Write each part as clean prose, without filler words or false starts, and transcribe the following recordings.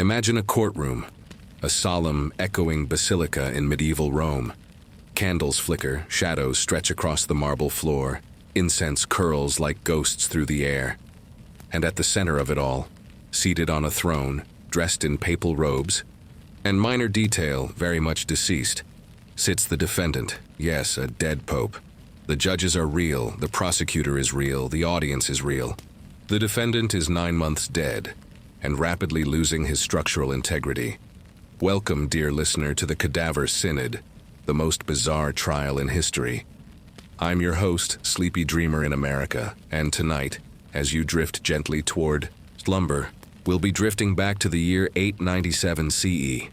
Imagine a courtroom, a solemn, echoing basilica in medieval Rome. Candles flicker, shadows stretch across the marble floor, incense curls like ghosts through the air. And at the center of it all, seated on a throne, dressed in papal robes, and minor detail, very much deceased, sits the defendant, yes, a dead pope. The judges are real, the prosecutor is real, the audience is real. The defendant is 9 months dead, and rapidly losing his structural integrity. Welcome, dear listener, to the Cadaver Synod, the most bizarre trial in history. I'm your host, Sleepy Dreamer in America, and tonight, as you drift gently toward slumber, we'll be drifting back to the year 897 CE,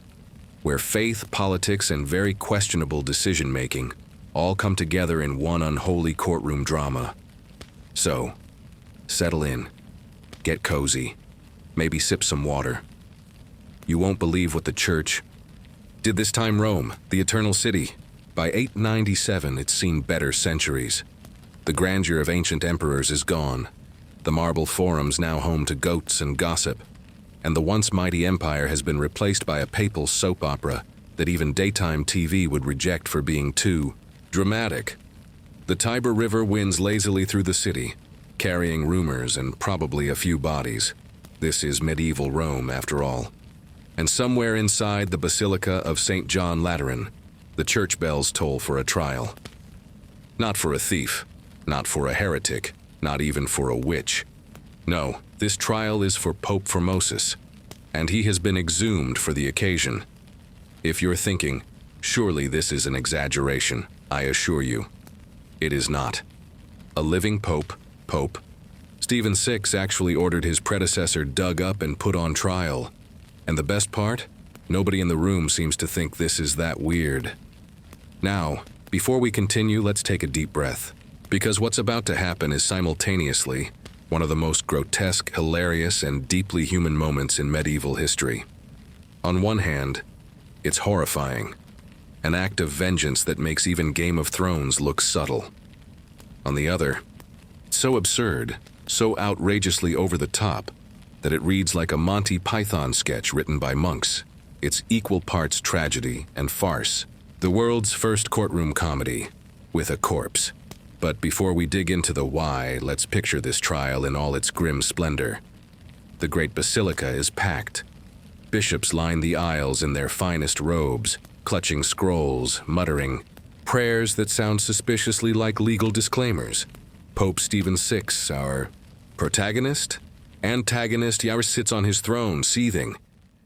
where faith, politics, and very questionable decision-making all come together in one unholy courtroom drama. So, settle in, get cozy, maybe sip some water. You won't believe what the church did this time. Rome, the eternal city. By 897, it's seen better centuries. The grandeur of ancient emperors is gone. The marble forum's now home to goats and gossip. And the once mighty empire has been replaced by a papal soap opera that even daytime TV would reject for being too dramatic. The Tiber River winds lazily through the city, carrying rumors and probably a few bodies. This is medieval Rome, after all. And somewhere inside the Basilica of St. John Lateran, the church bells toll for a trial. Not for a thief, not for a heretic, not even for a witch. No, this trial is for Pope Formosus, and he has been exhumed for the occasion. If you're thinking, surely this is an exaggeration, I assure you, it is not. A living Pope Stephen VI actually ordered his predecessor dug up and put on trial. And the best part? Nobody in the room seems to think this is that weird. Now, before we continue, let's take a deep breath. Because what's about to happen is simultaneously one of the most grotesque, hilarious, and deeply human moments in medieval history. On one hand, it's horrifying, an act of vengeance that makes even Game of Thrones look subtle. On the other, it's so absurd, so outrageously over the top, that it reads like a Monty Python sketch written by monks. It's equal parts tragedy and farce. The world's first courtroom comedy, with a corpse. But before we dig into the why, let's picture this trial in all its grim splendor. The great basilica is packed. Bishops line the aisles in their finest robes, clutching scrolls, muttering prayers that sound suspiciously like legal disclaimers. Pope Stephen VI, our protagonist? Antagonist, sits on his throne, seething.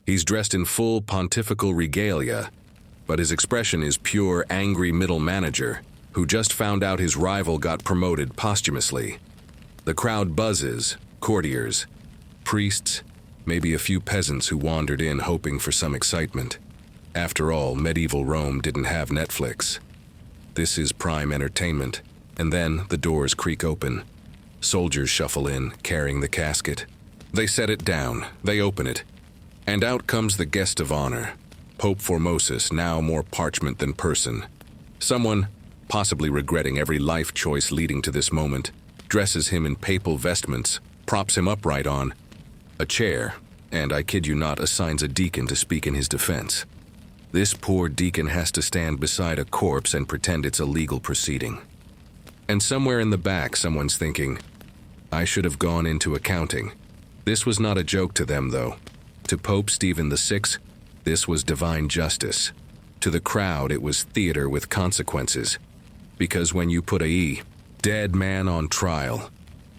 He's dressed in full pontifical regalia, but his expression is pure, angry middle manager who just found out his rival got promoted posthumously. The crowd buzzes, courtiers, priests, maybe a few peasants who wandered in hoping for some excitement. After all, medieval Rome didn't have Netflix. This is prime entertainment. And then the doors creak open. Soldiers shuffle in, carrying the casket. They set it down, they open it, and out comes the guest of honor, Pope Formosus, now more parchment than person. Someone, possibly regretting every life choice leading to this moment, dresses him in papal vestments, props him upright on a chair, and I kid you not, assigns a deacon to speak in his defense. This poor deacon has to stand beside a corpse and pretend it's a legal proceeding. And somewhere in the back, someone's thinking, I should have gone into accounting. This was not a joke to them, though. To Pope Stephen VI, this was divine justice. To the crowd, it was theater with consequences. Because when you put a dead man on trial,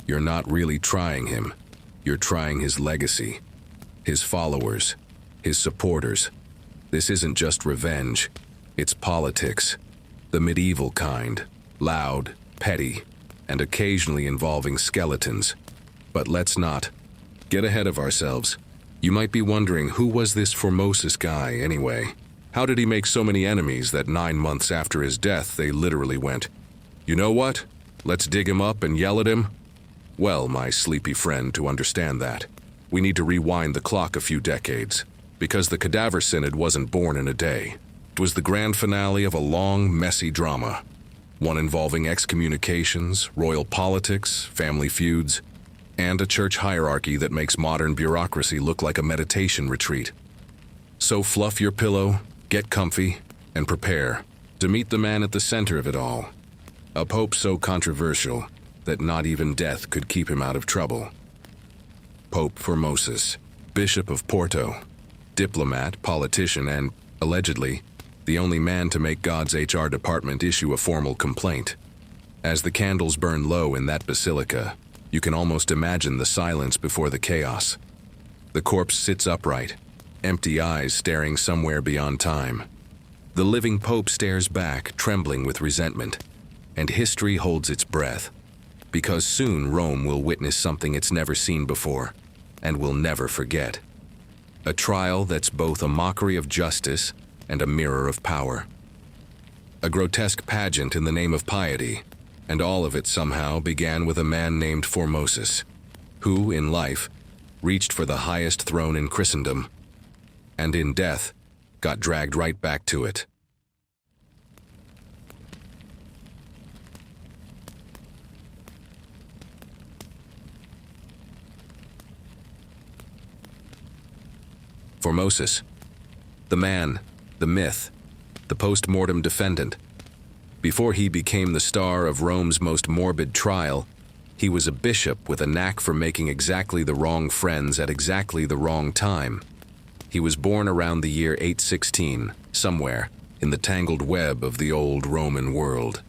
you're not really trying him. You're trying his legacy, his followers, his supporters. This isn't just revenge. It's politics. The medieval kind. Loud, petty, and occasionally involving skeletons. But let's not get ahead of ourselves. You might be wondering, who was this Formosus guy anyway? How did he make so many enemies that 9 months after his death they literally went, you know what? Let's dig him up and yell at him? Well, my sleepy friend, to understand that, we need to rewind the clock a few decades, because the Cadaver Synod wasn't born in a day. It was the grand finale of a long, messy drama. One involving excommunications, royal politics, family feuds, and a church hierarchy that makes modern bureaucracy look like a meditation retreat. So fluff your pillow, get comfy, and prepare to meet the man at the center of it all. A pope so controversial that not even death could keep him out of trouble. Pope Formosus, Bishop of Porto, diplomat, politician, and, allegedly, the only man to make God's HR department issue a formal complaint. As the candles burn low in that basilica, you can almost imagine the silence before the chaos. The corpse sits upright, empty eyes staring somewhere beyond time. The living pope stares back, trembling with resentment, and history holds its breath, because soon Rome will witness something it's never seen before, and will never forget. A trial that's both a mockery of justice and a mirror of power. A grotesque pageant in the name of piety, and all of it somehow began with a man named Formosus, who, in life, reached for the highest throne in Christendom, and in death, got dragged right back to it. Formosus, the man, the myth, the post-mortem defendant. Before he became the star of Rome's most morbid trial, he was a bishop with a knack for making exactly the wrong friends at exactly the wrong time. He was born around the year 816, somewhere in the tangled web of the old Roman world.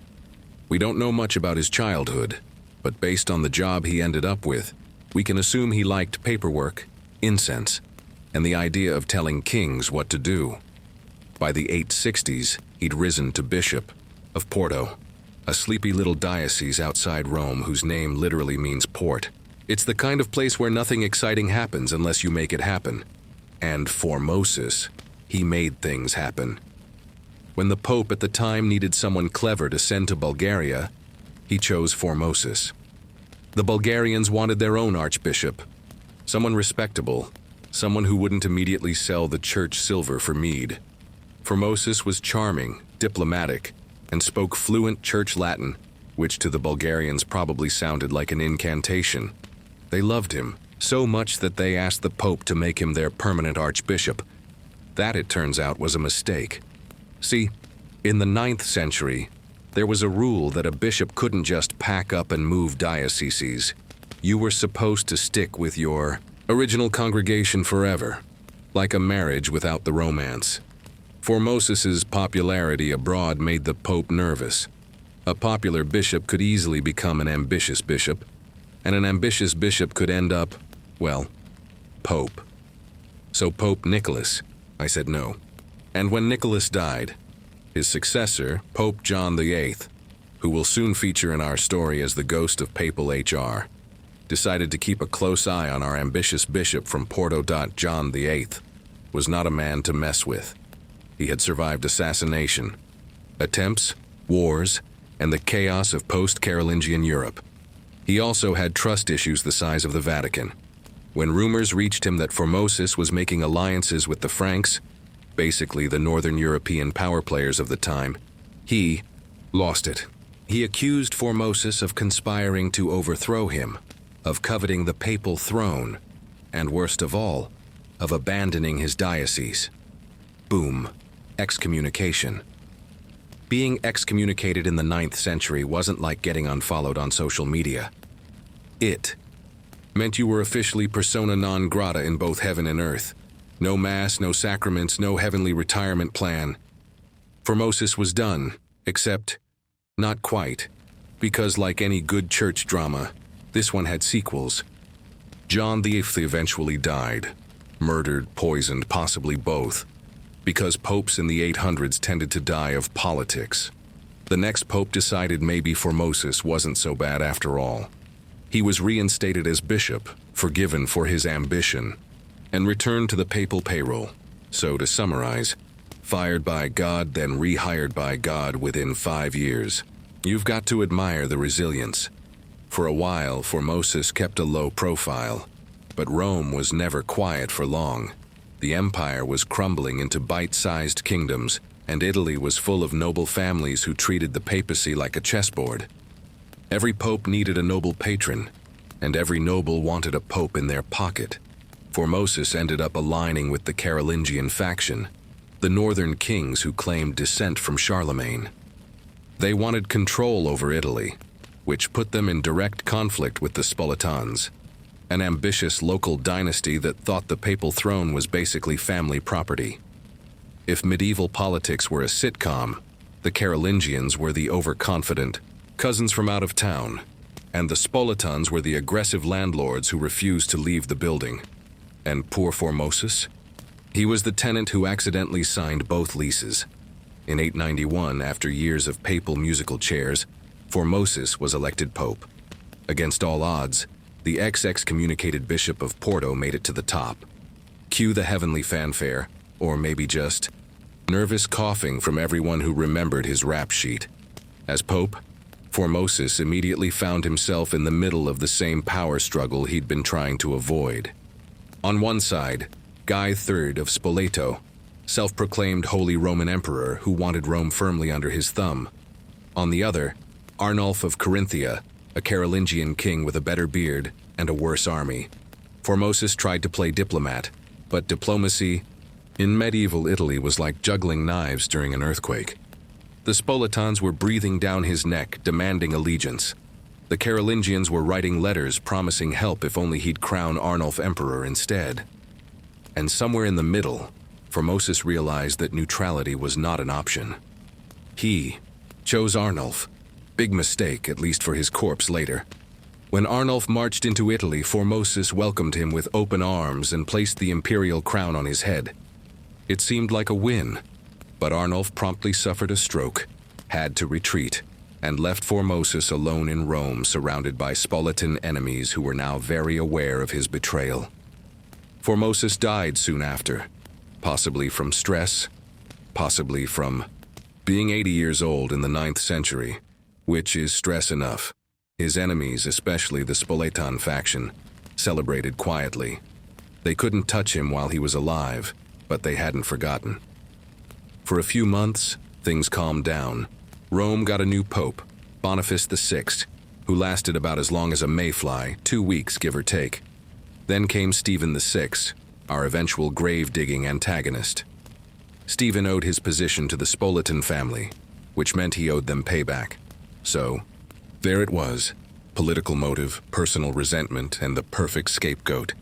We don't know much about his childhood, but based on the job he ended up with, we can assume he liked paperwork, incense, and the idea of telling kings what to do. By the 860s, he'd risen to bishop of Porto, a sleepy little diocese outside Rome whose name literally means port. It's the kind of place where nothing exciting happens unless you make it happen. And Formosus, he made things happen. When the Pope at the time needed someone clever to send to Bulgaria, he chose Formosus. The Bulgarians wanted their own archbishop, someone respectable, someone who wouldn't immediately sell the church silver for mead. Formosus was charming, diplomatic, and spoke fluent church Latin, which to the Bulgarians probably sounded like an incantation. They loved him, so much that they asked the Pope to make him their permanent archbishop. That, it turns out, was a mistake. See, in the 9th century, there was a rule that a bishop couldn't just pack up and move dioceses. You were supposed to stick with your original congregation forever, like a marriage without the romance. Formosus's popularity abroad made the Pope nervous. A popular bishop could easily become an ambitious bishop, and an ambitious bishop could end up, well, Pope. So Pope Nicholas, I said no. And when Nicholas died, his successor, Pope John VIII, who will soon feature in our story as the ghost of papal HR, decided to keep a close eye on our ambitious bishop from Porto. John VIII was not a man to mess with. He had survived assassination, attempts, wars, and the chaos of post-Carolingian Europe. He also had trust issues the size of the Vatican. When rumors reached him that Formosus was making alliances with the Franks, basically the northern European power players of the time, he lost it. He accused Formosus of conspiring to overthrow him, of coveting the papal throne, and worst of all, of abandoning his diocese. Boom. Excommunication. Being excommunicated in the 9th century wasn't like getting unfollowed on social media. It meant you were officially persona non grata in both heaven and earth. No mass, no sacraments, no heavenly retirement plan. Formosus was done, except not quite, because like any good church drama, this one had sequels. John VIII eventually died, murdered, poisoned, possibly both, because popes in the 800s tended to die of politics. The next pope decided maybe Formosus wasn't so bad after all. He was reinstated as bishop, forgiven for his ambition, and returned to the papal payroll. So to summarize, fired by God, then rehired by God within 5 years. You've got to admire the resilience. For a while, Formosus kept a low profile, but Rome was never quiet for long. The empire was crumbling into bite-sized kingdoms, and Italy was full of noble families who treated the papacy like a chessboard. Every pope needed a noble patron, and every noble wanted a pope in their pocket. Formosus ended up aligning with the Carolingian faction, the northern kings who claimed descent from Charlemagne. They wanted control over Italy, which put them in direct conflict with the Spoletans, an ambitious local dynasty that thought the papal throne was basically family property. If medieval politics were a sitcom, the Carolingians were the overconfident cousins from out of town, and the Spoletans were the aggressive landlords who refused to leave the building. And poor Formosus? He was the tenant who accidentally signed both leases. In 891, after years of papal musical chairs, Formosus was elected pope. Against all odds, the excommunicated bishop of Porto made it to the top. Cue the heavenly fanfare, or maybe just nervous coughing from everyone who remembered his rap sheet. As pope, Formosus immediately found himself in the middle of the same power struggle he'd been trying to avoid. On one side, Guy III of Spoleto, self-proclaimed Holy Roman Emperor who wanted Rome firmly under his thumb. On the other, Arnulf of Carinthia, a Carolingian king with a better beard and a worse army. Formosus tried to play diplomat, but diplomacy in medieval Italy was like juggling knives during an earthquake. The Spoletans were breathing down his neck, demanding allegiance. The Carolingians were writing letters promising help if only he'd crown Arnulf emperor instead. And somewhere in the middle, Formosus realized that neutrality was not an option. He chose Arnulf. Big mistake, at least for his corpse later. When Arnulf marched into Italy, Formosus welcomed him with open arms and placed the imperial crown on his head. It seemed like a win, but Arnulf promptly suffered a stroke, had to retreat, and left Formosus alone in Rome, surrounded by Spoletan enemies who were now very aware of his betrayal. Formosus died soon after, possibly from stress, possibly from being 80 years old in the 9th century, which is stress enough. His enemies, especially the Spoletan faction, celebrated quietly. They couldn't touch him while he was alive, but they hadn't forgotten. For a few months, things calmed down. Rome got a new pope, Boniface VI, who lasted about as long as a mayfly, 2 weeks give or take. Then came Stephen VI, our eventual grave-digging antagonist. Stephen owed his position to the Spoletan family, which meant he owed them payback. So, there it was, political motive, personal resentment, and the perfect scapegoat.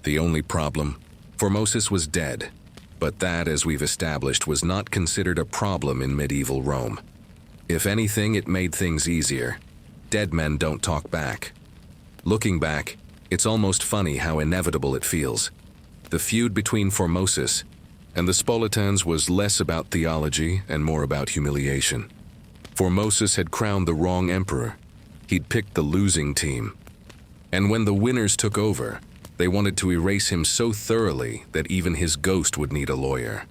The only problem? Formosus was dead, but that, as we've established, was not considered a problem in medieval Rome. If anything, it made things easier. Dead men don't talk back. Looking back, it's almost funny how inevitable it feels. The feud between Formosus and the Spoletans was less about theology and more about humiliation. Formosus had crowned the wrong emperor. He'd picked the losing team. And when the winners took over, they wanted to erase him so thoroughly that even his ghost would need a lawyer.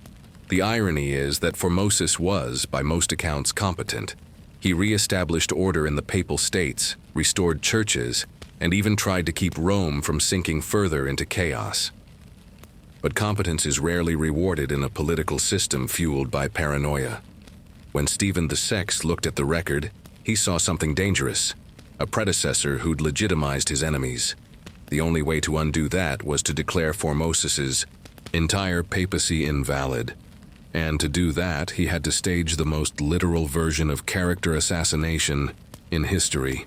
The irony is that Formosus was, by most accounts, competent. He re-established order in the Papal States, restored churches, and even tried to keep Rome from sinking further into chaos. But competence is rarely rewarded in a political system fueled by paranoia. When Stephen VI looked at the record, he saw something dangerous, a predecessor who'd legitimized his enemies. The only way to undo that was to declare Formosus's entire papacy invalid. And to do that, he had to stage the most literal version of character assassination in history.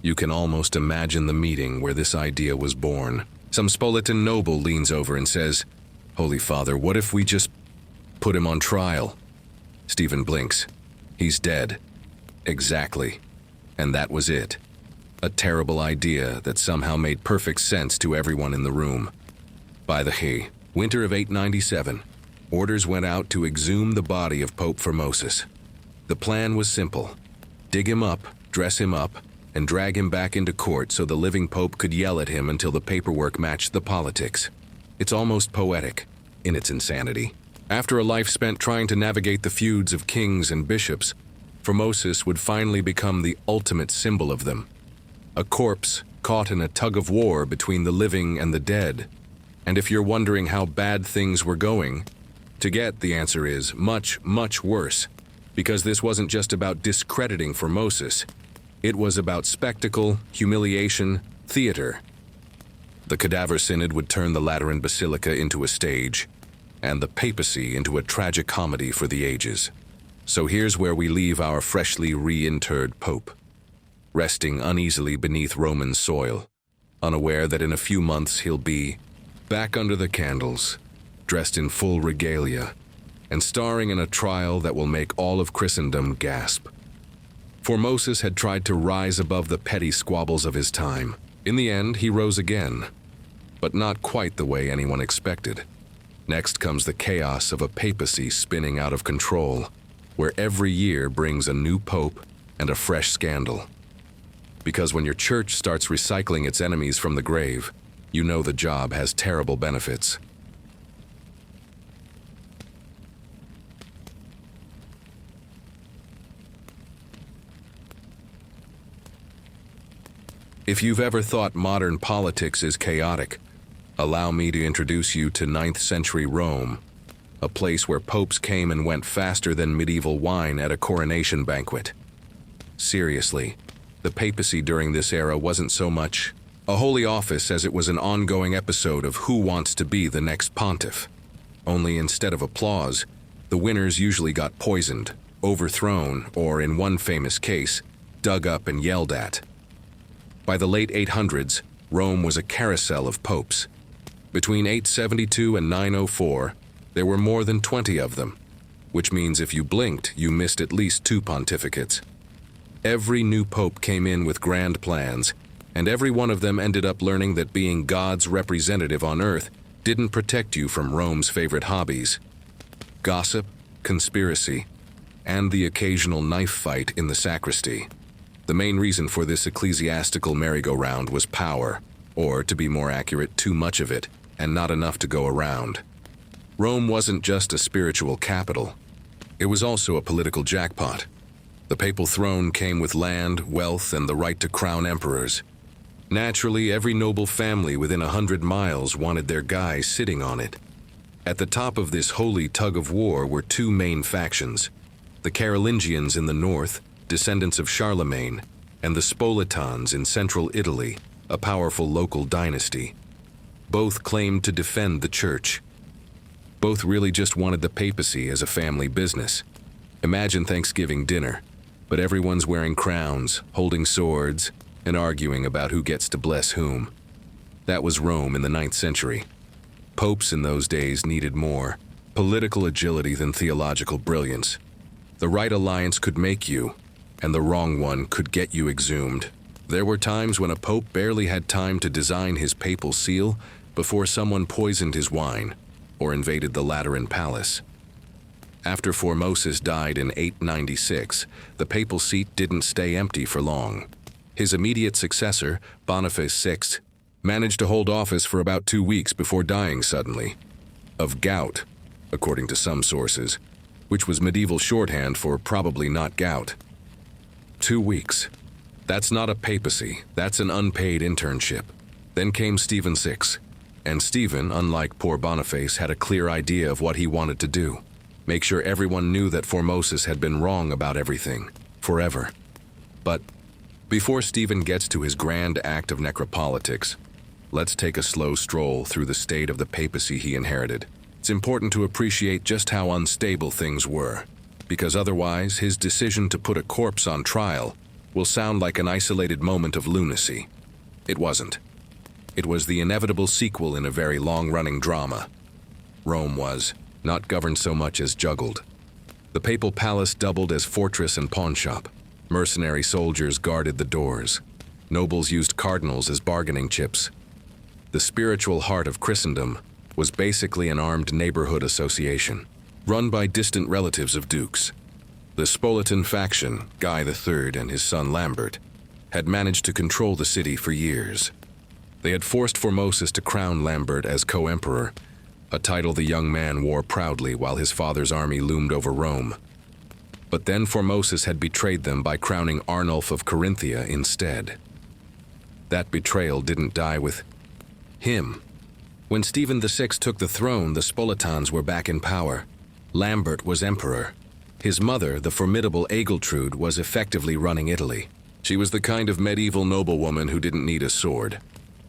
You can almost imagine the meeting where this idea was born. Some Spoletan noble leans over and says, "Holy Father, what if we just put him on trial?" Stephen blinks. He's dead. Exactly. And that was it. A terrible idea that somehow made perfect sense to everyone in the room. By the way, winter of 897, orders went out to exhume the body of Pope Formosus. The plan was simple. Dig him up, dress him up, and drag him back into court so the living pope could yell at him until the paperwork matched the politics. It's almost poetic in its insanity. After a life spent trying to navigate the feuds of kings and bishops, Formosus would finally become the ultimate symbol of them. A corpse caught in a tug-of-war between the living and the dead. And if you're wondering how bad things were going, to get the answer is much, much worse, because this wasn't just about discrediting Formosus. It was about spectacle, humiliation, Theater. The Cadaver Synod would turn the Lateran Basilica into a stage, and the papacy into a tragic comedy for the ages. So here's where we leave our freshly reinterred Pope, resting uneasily beneath Roman soil, unaware that in a few months he'll be back under the candles, dressed in full regalia, and starring in a trial that will make all of Christendom gasp. Formosus had tried to rise above the petty squabbles of his time. In the end, he rose again, but not quite the way anyone expected. Next comes the chaos of a papacy spinning out of control, where every year brings a new pope and a fresh scandal. Because when your church starts recycling its enemies from the grave, you know the job has terrible benefits. If you've ever thought modern politics is chaotic, allow me to introduce you to 9th century Rome, a place where popes came and went faster than medieval wine at a coronation banquet. Seriously, the papacy during this era wasn't so much a holy office as it was an ongoing episode of Who Wants to Be the Next Pontiff. Only instead of applause, the winners usually got poisoned, overthrown, or in one famous case, dug up and yelled at. By the late 800s, Rome was a carousel of popes. Between 872 and 904, there were more than 20 of them, which means if you blinked, you missed at least 2 pontificates. Every new pope came in with grand plans, and every one of them ended up learning that being God's representative on earth didn't protect you from Rome's favorite hobbies: gossip, conspiracy, and the occasional knife fight in the sacristy. The main reason for this ecclesiastical merry-go-round was power, or, to be more accurate, too much of it, and not enough to go around. Rome wasn't just a spiritual capital. It was also a political jackpot. The papal throne came with land, wealth, and the right to crown emperors. Naturally, every noble family within 100 miles wanted their guy sitting on it. At the top of this holy tug-of-war were 2 main factions: the Carolingians in the north, descendants of Charlemagne, and the Spoletans in central Italy, a powerful local dynasty. Both claimed to defend the church. Both really just wanted the papacy as a family business. Imagine Thanksgiving dinner, but everyone's wearing crowns, holding swords, and arguing about who gets to bless whom. That was Rome in the 9th century. Popes in those days needed more political agility than theological brilliance. The right alliance could make you, and the wrong one could get you exhumed. There were times when a pope barely had time to design his papal seal before someone poisoned his wine or invaded the Lateran palace. After Formosus died in 896, the papal seat didn't stay empty for long. His immediate successor, Boniface VI, managed to hold office for about 2 weeks before dying suddenly. Of gout, according to some sources, which was medieval shorthand for probably not gout. 2 weeks. That's not a papacy, that's an unpaid internship. Then came Stephen VI, and Stephen, unlike poor Boniface, had a clear idea of what he wanted to do. Make sure everyone knew that Formosus had been wrong about everything, forever. But before Stephen gets to his grand act of necropolitics, let's take a slow stroll through the state of the papacy he inherited. It's important to appreciate just how unstable things were, because otherwise his decision to put a corpse on trial will sound like an isolated moment of lunacy. It wasn't. It was the inevitable sequel in a very long-running drama. Rome was not governed so much as juggled. The papal palace doubled as fortress and pawnshop. Mercenary soldiers guarded the doors. Nobles used cardinals as bargaining chips. The spiritual heart of Christendom was basically an armed neighborhood association, run by distant relatives of dukes. The Spoletan faction, Guy III and his son Lambert, had managed to control the city for years. They had forced Formosus to crown Lambert as co-emperor, a title the young man wore proudly while his father's army loomed over Rome. But then Formosus had betrayed them by crowning Arnulf of Carinthia instead. That betrayal didn't die with him. When Stephen VI took the throne, the Spoletans were back in power. Lambert was emperor. His mother, the formidable Agiltrude, was effectively running Italy. She was the kind of medieval noblewoman who didn't need a sword.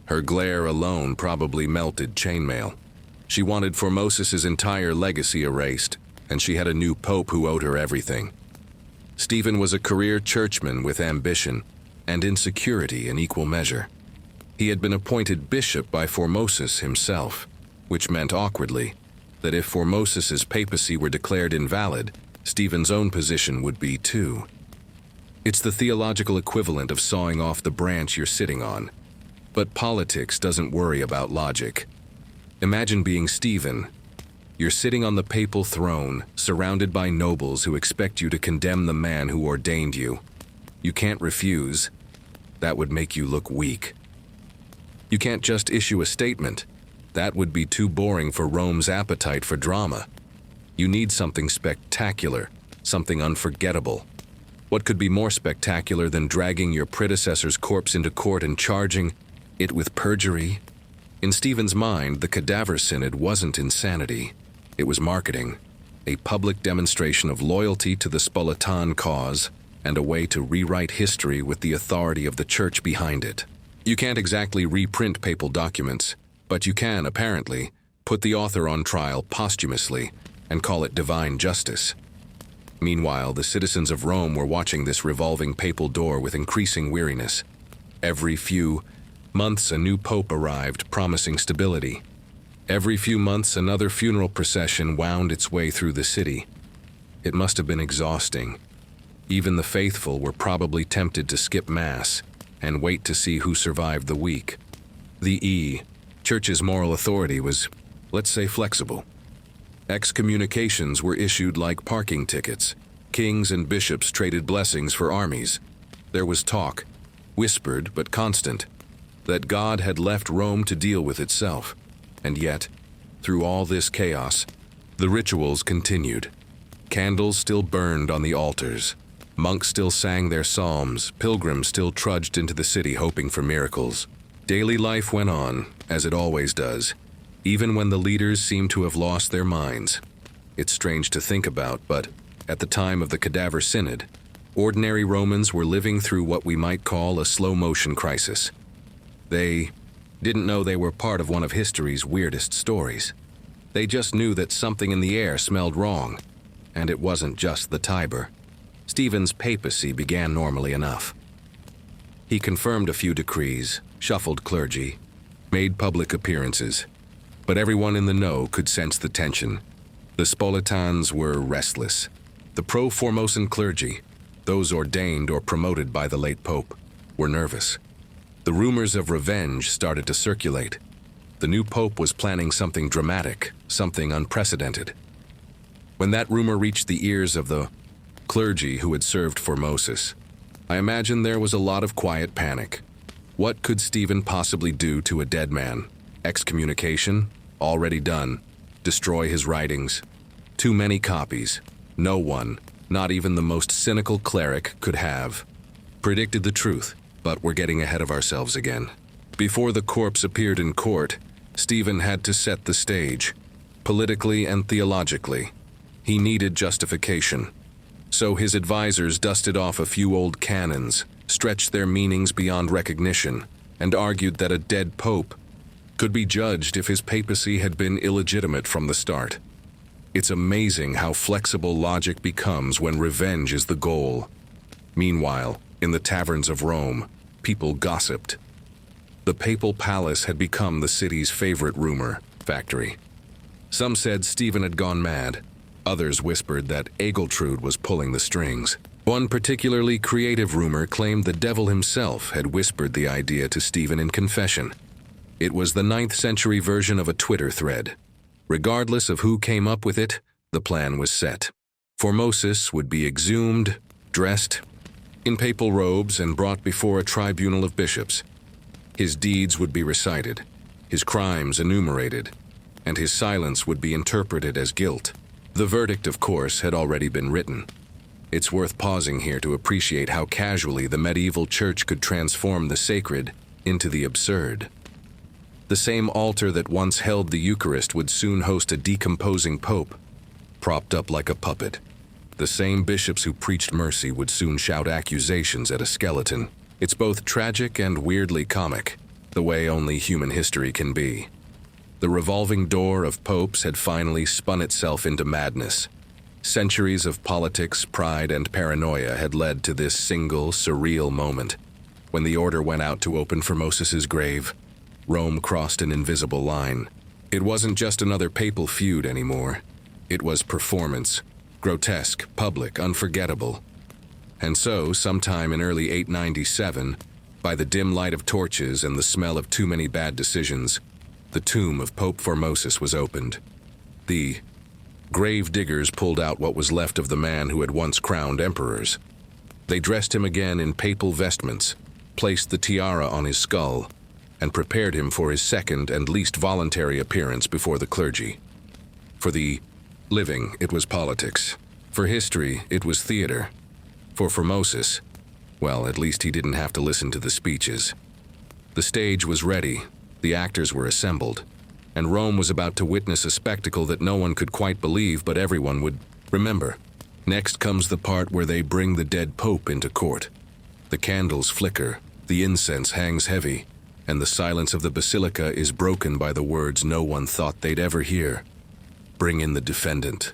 Her glare alone probably melted chainmail. She wanted Formosus's entire legacy erased, and she had a new pope who owed her everything. Stephen was a career churchman with ambition and insecurity in equal measure. He had been appointed bishop by Formosus himself, which meant awkwardly that if Formosus's papacy were declared invalid, Stephen's own position would be too. It's the theological equivalent of sawing off the branch you're sitting on. But politics doesn't worry about logic. Imagine being Stephen. You're sitting on the papal throne, surrounded by nobles who expect you to condemn the man who ordained you. You can't refuse. That would make you look weak. You can't just issue a statement. That would be too boring for Rome's appetite for drama. You need something spectacular, something unforgettable. What could be more spectacular than dragging your predecessor's corpse into court and charging it with perjury? In Stephen's mind, the Cadaver Synod wasn't insanity. It was marketing, a public demonstration of loyalty to the Spolitan cause and a way to rewrite history with the authority of the church behind it. You can't exactly reprint papal documents, but you can, apparently, put the author on trial posthumously and call it divine justice. Meanwhile, the citizens of Rome were watching this revolving papal door with increasing weariness. Every few months, a new pope arrived, promising stability. Every few months, another funeral procession wound its way through the city. It must have been exhausting. Even the faithful were probably tempted to skip Mass and wait to see who survived the week. The Church's moral authority was, let's say, flexible. Excommunications were issued like parking tickets. Kings and bishops traded blessings for armies. There was talk, whispered but constant, that God had left Rome to deal with itself. And yet, through all this chaos, the rituals continued. Candles still burned on the altars. Monks still sang their psalms. Pilgrims still trudged into the city hoping for miracles. Daily life went on, as it always does, even when the leaders seemed to have lost their minds. It's strange to think about, but at the time of the Cadaver Synod, ordinary Romans were living through what we might call a slow-motion crisis. They didn't know they were part of one of history's weirdest stories. They just knew that something in the air smelled wrong, and it wasn't just the Tiber. Stephen's papacy began normally enough. He confirmed a few decrees, shuffled clergy, made public appearances, but everyone in the know could sense the tension. The Spolitans were restless. The pro-Formosan clergy, those ordained or promoted by the late pope, were nervous. The rumors of revenge started to circulate. The new pope was planning something dramatic, something unprecedented. When that rumor reached the ears of the clergy who had served Formosus, I imagine there was a lot of quiet panic. What could Stephen possibly do to a dead man? Excommunication? Already done. Destroy his writings. Too many copies. No one, not even the most cynical cleric, could have predicted the truth, but we're getting ahead of ourselves again. Before the corpse appeared in court, Stephen had to set the stage, politically and theologically. He needed justification. So his advisors dusted off a few old canons, stretched their meanings beyond recognition, and argued that a dead pope could be judged if his papacy had been illegitimate from the start. It's amazing how flexible logic becomes when revenge is the goal. Meanwhile, in the taverns of Rome, people gossiped. The papal palace had become the city's favorite rumor factory. Some said Stephen had gone mad. Others whispered that Agiltrude was pulling the strings. One particularly creative rumor claimed the devil himself had whispered the idea to Stephen in confession. It was the 9th century version of a Twitter thread. Regardless of who came up with it, the plan was set. Formosus would be exhumed, dressed in papal robes, and brought before a tribunal of bishops. His deeds would be recited, his crimes enumerated, and his silence would be interpreted as guilt. The verdict, of course, had already been written. It's worth pausing here to appreciate how casually the medieval church could transform the sacred into the absurd. The same altar that once held the Eucharist would soon host a decomposing pope, propped up like a puppet. The same bishops who preached mercy would soon shout accusations at a skeleton. It's both tragic and weirdly comic, the way only human history can be. The revolving door of popes had finally spun itself into madness. Centuries of politics, pride, and paranoia had led to this single, surreal moment. When the order went out to open Formosus's grave, Rome crossed an invisible line. It wasn't just another papal feud anymore. It was performance. Grotesque, public, unforgettable. And so, sometime in early 897, by the dim light of torches and the smell of too many bad decisions, the tomb of Pope Formosus was opened. The grave diggers pulled out what was left of the man who had once crowned emperors. They dressed him again in papal vestments, placed the tiara on his skull, and prepared him for his second and least voluntary appearance before the clergy. For the living, it was politics. For history, it was theater. For Formosus, well, at least he didn't have to listen to the speeches. The stage was ready, the actors were assembled, and Rome was about to witness a spectacle that no one could quite believe but everyone would remember. Next comes the part where they bring the dead pope into court. The candles flicker, the incense hangs heavy, and the silence of the basilica is broken by the words no one thought they'd ever hear. Bring in the defendant.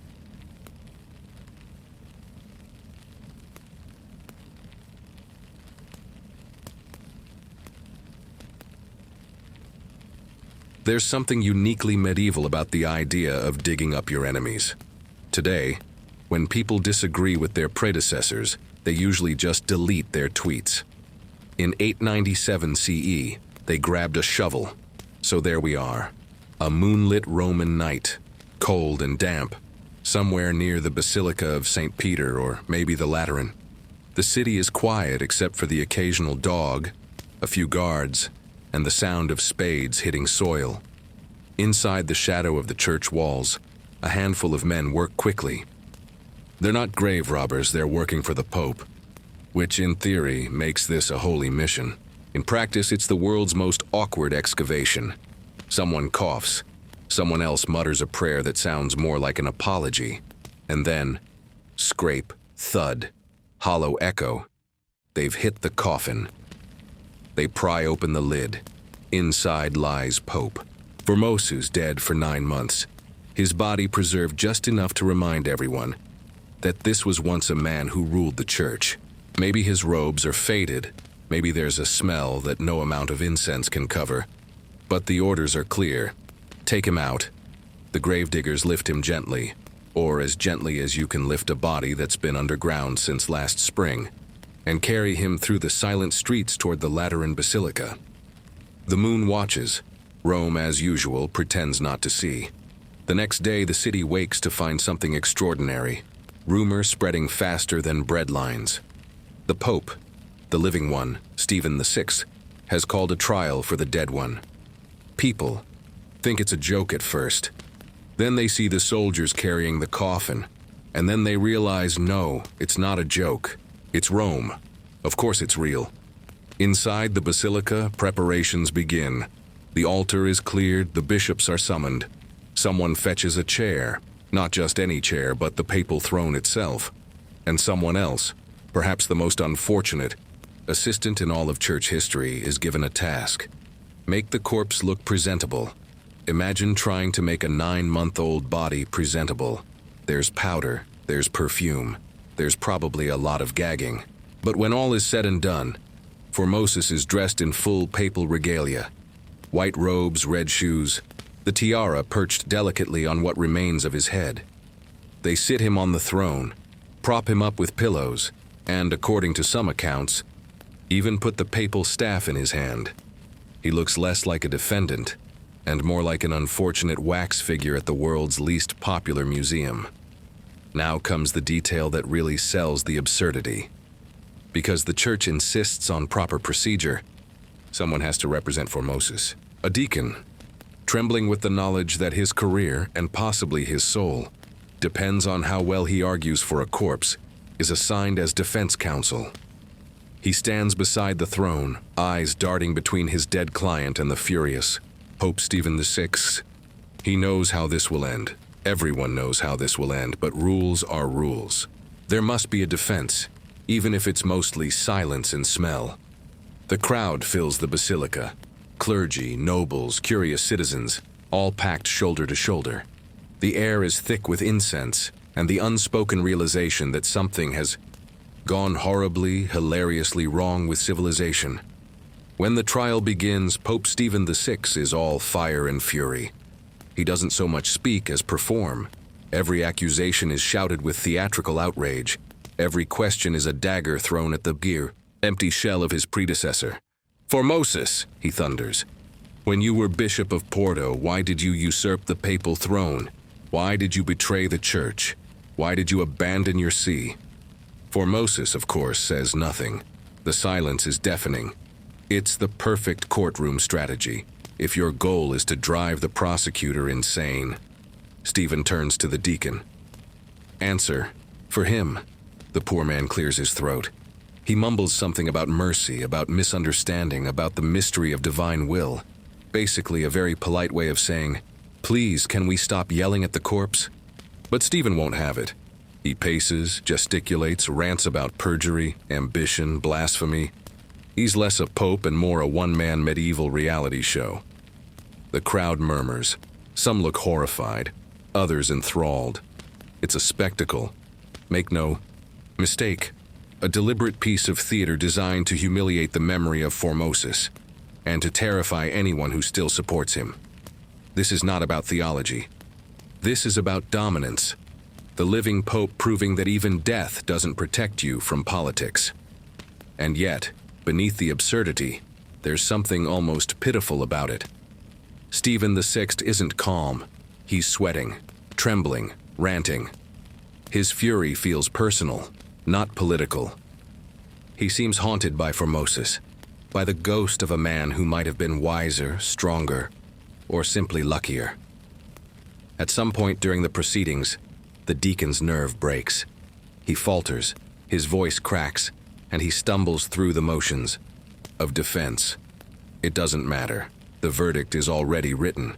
There's something uniquely medieval about the idea of digging up your enemies. Today, when people disagree with their predecessors, they usually just delete their tweets. In 897 CE, they grabbed a shovel. So there we are, a moonlit Roman night, cold and damp, somewhere near the Basilica of St. Peter or maybe the Lateran. The city is quiet except for the occasional dog, a few guards, and the sound of spades hitting soil. Inside the shadow of the church walls, a handful of men work quickly. They're not grave robbers, they're working for the Pope, which in theory makes this a holy mission. In practice, it's the world's most awkward excavation. Someone coughs, someone else mutters a prayer that sounds more like an apology, and then, scrape, thud, hollow echo, they've hit the coffin. They pry open the lid. Inside lies Pope. Formosus dead for 9 months. His body preserved just enough to remind everyone that this was once a man who ruled the church. Maybe his robes are faded. Maybe there's a smell that no amount of incense can cover. But the orders are clear. Take him out. The gravediggers lift him gently, or as gently as you can lift a body that's been underground since last spring, and carry him through the silent streets toward the Lateran Basilica. The moon watches. Rome, as usual, pretends not to see. The next day, the city wakes to find something extraordinary. Rumor spreading faster than bread lines. The Pope, the living one, Stephen VI, has called a trial for the dead one. People think it's a joke at first. Then they see the soldiers carrying the coffin, and then they realize, no, it's not a joke. It's Rome. Of course it's real. Inside the basilica, preparations begin. The altar is cleared, the bishops are summoned. Someone fetches a chair, not just any chair, but the papal throne itself. And someone else, perhaps the most unfortunate, assistant in all of church history, is given a task. Make the corpse look presentable. Imagine trying to make a 9-month-old body presentable. There's powder, there's perfume, there's probably a lot of gagging. But when all is said and done, Formosus is dressed in full papal regalia. White robes, red shoes, the tiara perched delicately on what remains of his head. They sit him on the throne, prop him up with pillows, and, according to some accounts, even put the papal staff in his hand. He looks less like a defendant, and more like an unfortunate wax figure at the world's least popular museum. Now comes the detail that really sells the absurdity. Because the church insists on proper procedure, someone has to represent Formosus, a deacon, trembling with the knowledge that his career, and possibly his soul, depends on how well he argues for a corpse, is assigned as defense counsel. He stands beside the throne, eyes darting between his dead client and the furious Pope Stephen VI. He knows how this will end. Everyone knows how this will end, but rules are rules. There must be a defense, even if it's mostly silence and smell. The crowd fills the basilica. Clergy, nobles, curious citizens, all packed shoulder to shoulder. The air is thick with incense and the unspoken realization that something has gone horribly, hilariously wrong with civilization. When the trial begins, Pope Stephen VI is all fire and fury. He doesn't so much speak as perform. Every accusation is shouted with theatrical outrage. Every question is a dagger thrown at the empty shell of his predecessor. "Formosus," he thunders. "When you were Bishop of Porto, why did you usurp the papal throne? Why did you betray the church? Why did you abandon your see?" Formosus, of course, says nothing. The silence is deafening. It's the perfect courtroom strategy, if your goal is to drive the prosecutor insane. Stephen turns to the deacon. "Answer. For him." The poor man clears his throat. He mumbles something about mercy, about misunderstanding, about the mystery of divine will. Basically a very polite way of saying, "Please, can we stop yelling at the corpse?" But Stephen won't have it. He paces, gesticulates, rants about perjury, ambition, blasphemy. He's less a pope and more a one-man medieval reality show. The crowd murmurs. Some look horrified, others enthralled. It's a spectacle. Make no mistake, a deliberate piece of theater designed to humiliate the memory of Formosus and to terrify anyone who still supports him. This is not about theology. This is about dominance. The living pope proving that even death doesn't protect you from politics. And yet, beneath the absurdity, there's something almost pitiful about it. Stephen VI isn't calm. He's sweating, trembling, ranting. His fury feels personal, not political. He seems haunted by Formosus, by the ghost of a man who might have been wiser, stronger, or simply luckier. At some point during the proceedings, the deacon's nerve breaks. He falters, his voice cracks, and he stumbles through the motions of defense. It doesn't matter. The verdict is already written.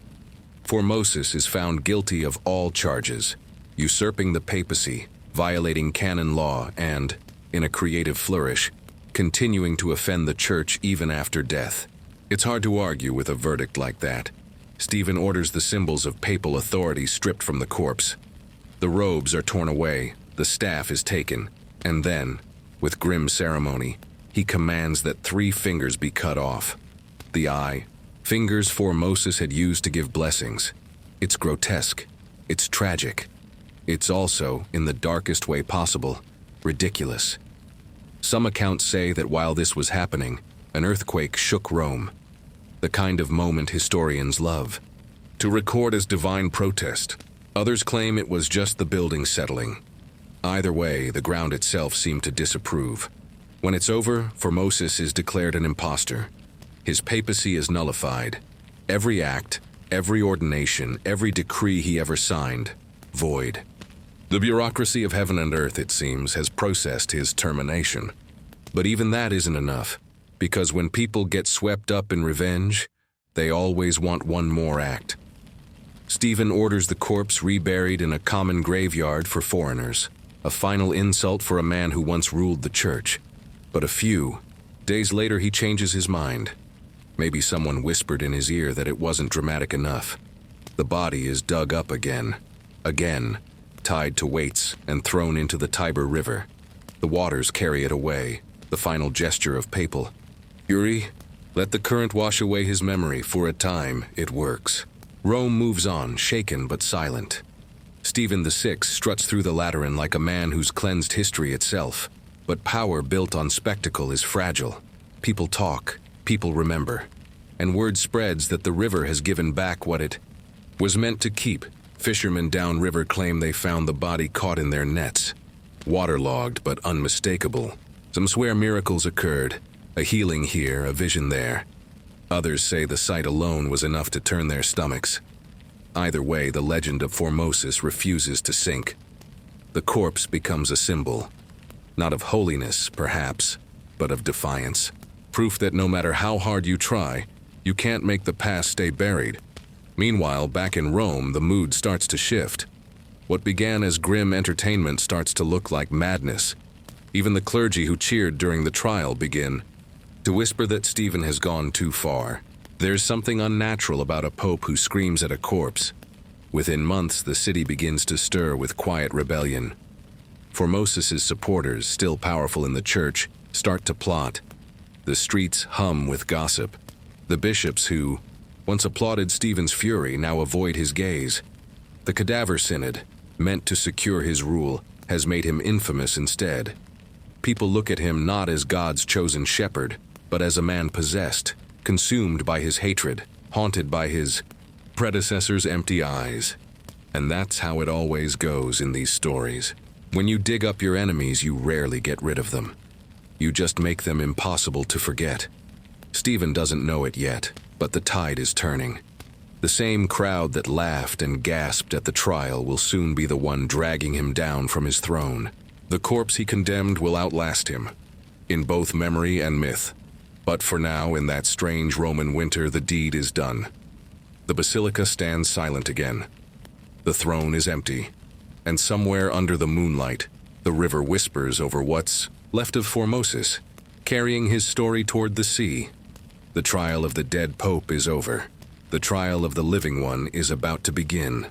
Formosus is found guilty of all charges, usurping the papacy, violating canon law, and, in a creative flourish, continuing to offend the church even after death. It's hard to argue with a verdict like that. Stephen orders the symbols of papal authority stripped from the corpse. The robes are torn away, the staff is taken, and then, with grim ceremony, he commands that 3 fingers be cut off. The eye, fingers Formosus had used to give blessings. It's grotesque. It's tragic. It's also, in the darkest way possible, ridiculous. Some accounts say that while this was happening, an earthquake shook Rome. The kind of moment historians love to record as divine protest. Others claim it was just the building settling. Either way, the ground itself seemed to disapprove. When it's over, Formosus is declared an impostor. His papacy is nullified. Every act, every ordination, every decree he ever signed, void. The bureaucracy of heaven and earth, it seems, has processed his termination. But even that isn't enough, because when people get swept up in revenge, they always want one more act. Stephen orders the corpse reburied in a common graveyard for foreigners, a final insult for a man who once ruled the church. But a few days later he changes his mind. Maybe someone whispered in his ear that it wasn't dramatic enough. The body is dug up again, tied to weights and thrown into the Tiber River. The waters carry it away, the final gesture of papal fury. Let the current wash away his memory. For a time, it works. Rome moves on, shaken but silent. Stephen VI struts through the Lateran like a man who's cleansed history itself. But power built on spectacle is fragile. People talk, people remember. And word spreads that the river has given back what it was meant to keep. Fishermen downriver claim they found the body caught in their nets. Waterlogged but unmistakable. Some swear miracles occurred. A healing here, a vision there. Others say the sight alone was enough to turn their stomachs. Either way, the legend of Formosus refuses to sink. The corpse becomes a symbol. Not of holiness, perhaps, but of defiance. Proof that no matter how hard you try, you can't make the past stay buried. Meanwhile, back in Rome, the mood starts to shift. What began as grim entertainment starts to look like madness. Even the clergy who cheered during the trial begin to whisper that Stephen has gone too far. There's something unnatural about a pope who screams at a corpse. Within months, the city begins to stir with quiet rebellion. Formosus' supporters, still powerful in the church, start to plot. The streets hum with gossip. The bishops who once applauded Stephen's fury now avoid his gaze. The Cadaver Synod, meant to secure his rule, has made him infamous instead. People look at him not as God's chosen shepherd, but as a man possessed, consumed by his hatred, haunted by his predecessor's empty eyes. And that's how it always goes in these stories. When you dig up your enemies, you rarely get rid of them. You just make them impossible to forget. Stephen doesn't know it yet, but the tide is turning. The same crowd that laughed and gasped at the trial will soon be the one dragging him down from his throne. The corpse he condemned will outlast him, in both memory and myth. But for now, in that strange Roman winter, the deed is done. The basilica stands silent again. The throne is empty, and somewhere under the moonlight, the river whispers over what's left of Formosus, carrying his story toward the sea. The trial of the dead pope is over. The trial of the living one is about to begin.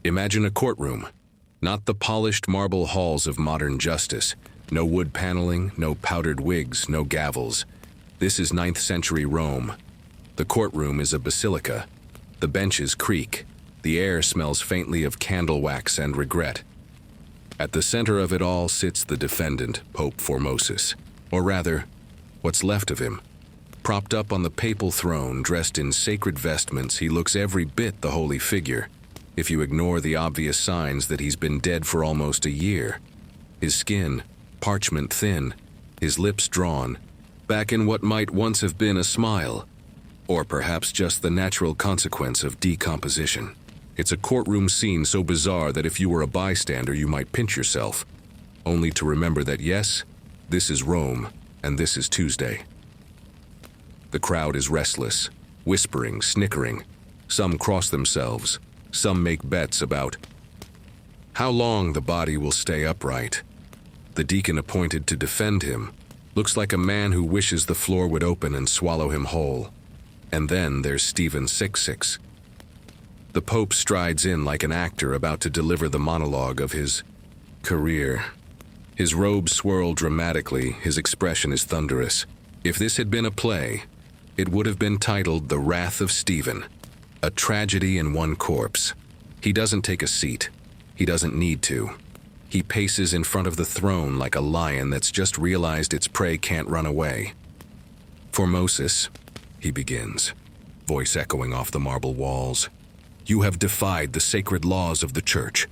Imagine a courtroom, not the polished marble halls of modern justice. No wood paneling, no powdered wigs, no gavels. This is 9th century Rome. The courtroom is a basilica. The benches creak. The air smells faintly of candle wax and regret. At the center of it all sits the defendant, Pope Formosus, or rather, what's left of him. Propped up on the papal throne, dressed in sacred vestments, he looks every bit the holy figure, if you ignore the obvious signs that he's been dead for almost a year. His skin, parchment thin, his lips drawn, back in what might once have been a smile, or perhaps just the natural consequence of decomposition. It's a courtroom scene so bizarre that if you were a bystander, you might pinch yourself, only to remember that yes, this is Rome, and this is Tuesday. The crowd is restless, whispering, snickering. Some cross themselves. Some make bets about how long the body will stay upright. The deacon appointed to defend him looks like a man who wishes the floor would open and swallow him whole. And then there's Stephen 6'6". The Pope strides in like an actor about to deliver the monologue of his career. His robes swirl dramatically, his expression is thunderous. If this had been a play, it would have been titled The Wrath of Stephen, a tragedy in one corpse. He doesn't take a seat. He doesn't need to. He paces in front of the throne like a lion that's just realized its prey can't run away. Formosus, he begins, voice echoing off the marble walls. You have defied the sacred laws of the church.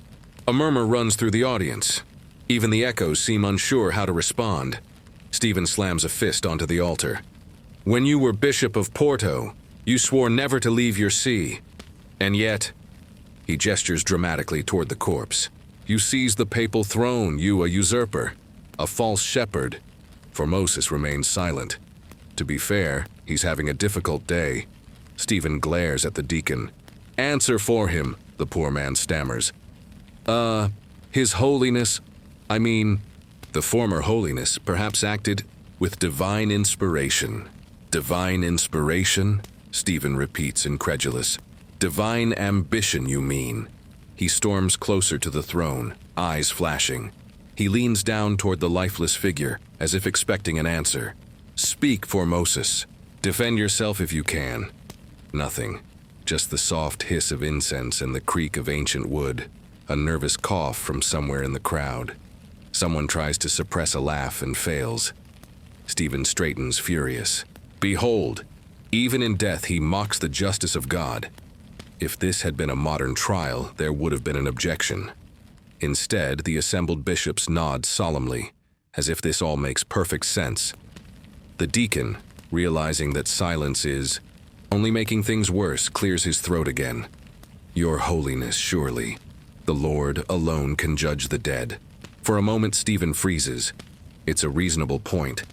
A murmur runs through the audience. Even the echoes seem unsure how to respond. Stephen slams a fist onto the altar. When you were Bishop of Porto, you swore never to leave your see. And yet, he gestures dramatically toward the corpse. You seized the papal throne, you a usurper, a false shepherd. Formosus remains silent. To be fair, he's having a difficult day. Stephen glares at the deacon. Answer for him, the poor man stammers. His Holiness, the former Holiness perhaps acted with divine inspiration. Divine inspiration? Stephen repeats, incredulous. Divine ambition, you mean? He storms closer to the throne, eyes flashing. He leans down toward the lifeless figure, as if expecting an answer. Speak, Formosus. Defend yourself if you can. Nothing. Just the soft hiss of incense and the creak of ancient wood. A nervous cough from somewhere in the crowd. Someone tries to suppress a laugh and fails. Stephen straightens, furious. Behold, even in death he mocks the justice of God. If this had been a modern trial, there would have been an objection. Instead, the assembled bishops nod solemnly, as if this all makes perfect sense. The deacon, realizing that silence is only making things worse, clears his throat again. Your Holiness, surely. The Lord alone can judge the dead. For a moment, Stephen freezes. It's a reasonable point.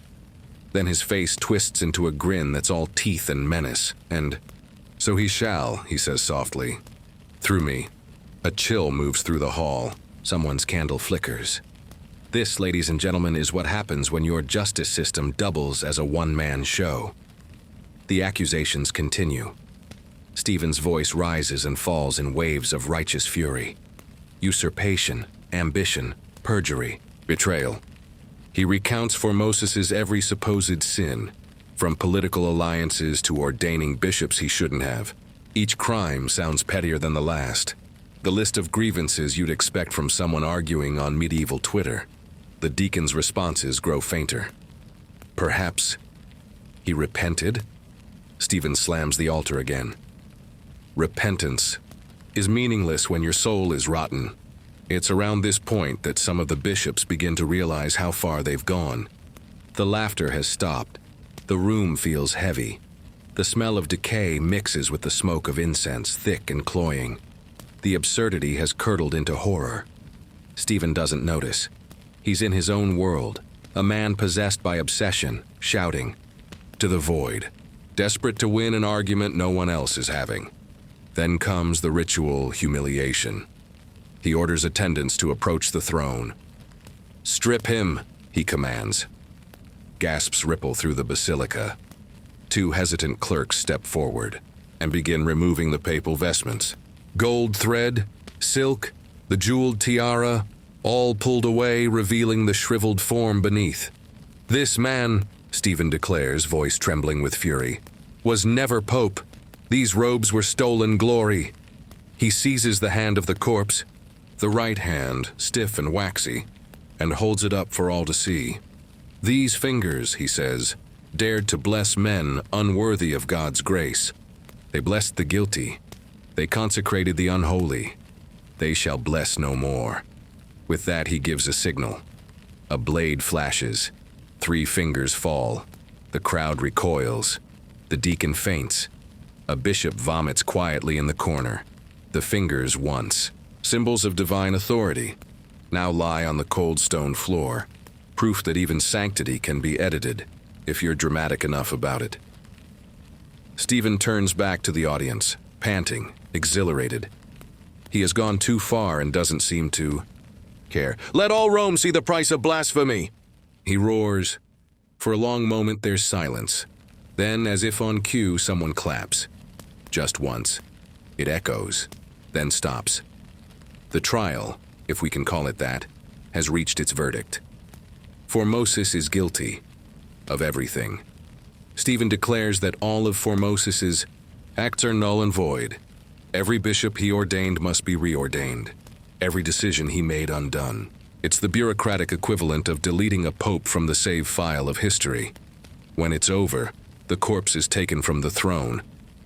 Then his face twists into a grin that's all teeth and menace, and, "So he shall," he says softly. Through me, a chill moves through the hall. Someone's candle flickers. This, ladies and gentlemen, is what happens when your justice system doubles as a one-man show. The accusations continue. Stephen's voice rises and falls in waves of righteous fury. Usurpation, ambition, perjury, betrayal. He recounts Formosus's every supposed sin, from political alliances to ordaining bishops he shouldn't have. Each crime sounds pettier than the last. The list of grievances you'd expect from someone arguing on medieval Twitter. The deacon's responses grow fainter. Perhaps he repented? Stephen slams the altar again. Repentance is meaningless when your soul is rotten. It's around this point that some of the bishops begin to realize how far they've gone. The laughter has stopped. The room feels heavy. The smell of decay mixes with the smoke of incense, thick and cloying. The absurdity has curdled into horror. Stephen doesn't notice. He's in his own world, a man possessed by obsession, shouting to the void, desperate to win an argument no one else is having. Then comes the ritual humiliation. He orders attendants to approach the throne. "Strip him," he commands. Gasps ripple through the basilica. Two hesitant clerks step forward and begin removing the papal vestments. Gold thread, silk, the jeweled tiara, all pulled away, revealing the shriveled form beneath. "This man," Stephen declares, voice trembling with fury, "was never pope. These robes were stolen glory." He seizes the hand of the corpse, the right hand, stiff and waxy, and holds it up for all to see. "These fingers," he says, "dared to bless men unworthy of God's grace. They blessed the guilty. They consecrated the unholy. They shall bless no more." With that, he gives a signal. A blade flashes. 3 fingers fall. The crowd recoils. The deacon faints. A bishop vomits quietly in the corner. The fingers once, symbols of divine authority, now lie on the cold stone floor, proof that even sanctity can be edited if you're dramatic enough about it. Stephen turns back to the audience, panting, exhilarated. He has gone too far and doesn't seem to care. "Let all Rome see the price of blasphemy!" he roars. For a long moment there's silence. Then, as if on cue, someone claps. Just once. It echoes, then stops. The trial, if we can call it that, has reached its verdict. Formosus is guilty of everything. Stephen declares that all of Formosus's acts are null and void. Every bishop he ordained must be reordained. Every decision he made undone. It's the bureaucratic equivalent of deleting a pope from the save file of history. When it's over, the corpse is taken from the throne,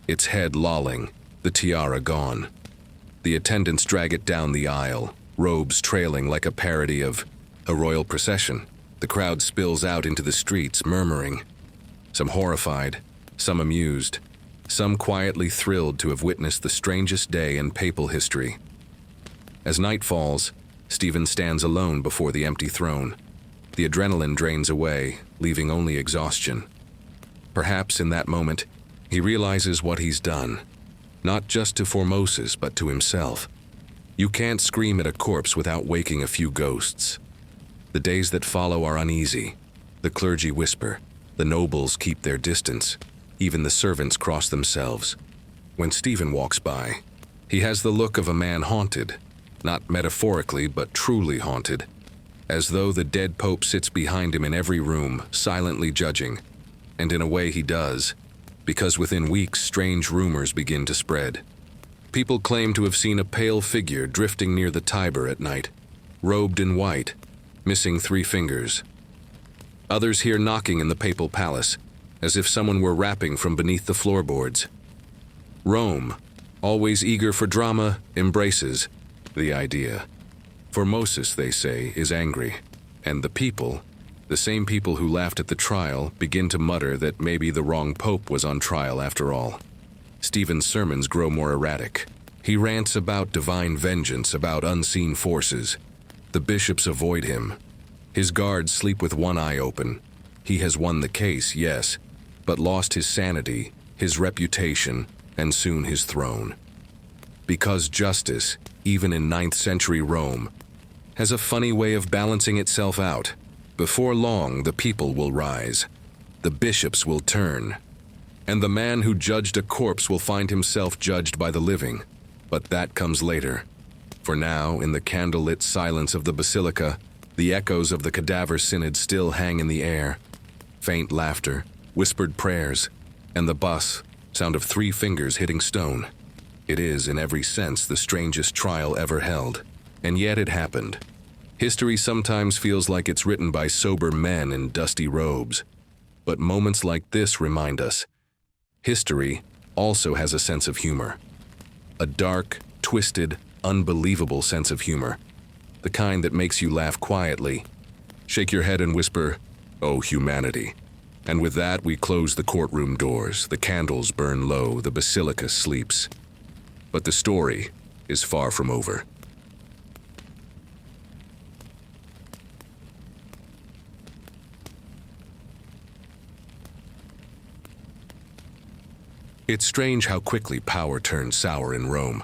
its head lolling, the tiara gone. The attendants drag it down the aisle, robes trailing like a parody of a royal procession. The crowd spills out into the streets, murmuring. Some horrified, some amused, some quietly thrilled to have witnessed the strangest day in papal history. As night falls, Stephen stands alone before the empty throne. The adrenaline drains away, leaving only exhaustion. Perhaps in that moment, he realizes what he's done, not just to Formosus, but to himself. You can't scream at a corpse without waking a few ghosts. The days that follow are uneasy. The clergy whisper, the nobles keep their distance, even the servants cross themselves. When Stephen walks by, he has the look of a man haunted, not metaphorically, but truly haunted, as though the dead pope sits behind him in every room, silently judging. And in a way he does, because within weeks strange rumors begin to spread. People claim to have seen a pale figure drifting near the Tiber at night, robed in white, missing 3 fingers. Others hear knocking in the papal palace, as if someone were rapping from beneath the floorboards. Rome, always eager for drama, embraces the idea. Formosus, they say, is angry, and the people, the same people who laughed at the trial, begin to mutter that maybe the wrong pope was on trial after all. Stephen's sermons grow more erratic. He rants about divine vengeance, about unseen forces. The bishops avoid him. His guards sleep with one eye open. He has won the case, yes, but lost his sanity, his reputation, and soon his throne. Because justice, even in 9th century Rome, has a funny way of balancing itself out. Before long, the people will rise. The bishops will turn. And the man who judged a corpse will find himself judged by the living. But that comes later. For now, in the candlelit silence of the basilica, the echoes of the Cadaver Synod still hang in the air. Faint laughter, whispered prayers, and the sound of 3 fingers hitting stone. It is, in every sense, the strangest trial ever held. And yet it happened. History sometimes feels like it's written by sober men in dusty robes. But moments like this remind us, history also has a sense of humor. A dark, twisted, unbelievable sense of humor. The kind that makes you laugh quietly, shake your head and whisper, "Oh, humanity." And with that, we close the courtroom doors, the candles burn low, the basilica sleeps. But the story is far from over. It's strange how quickly power turns sour in Rome.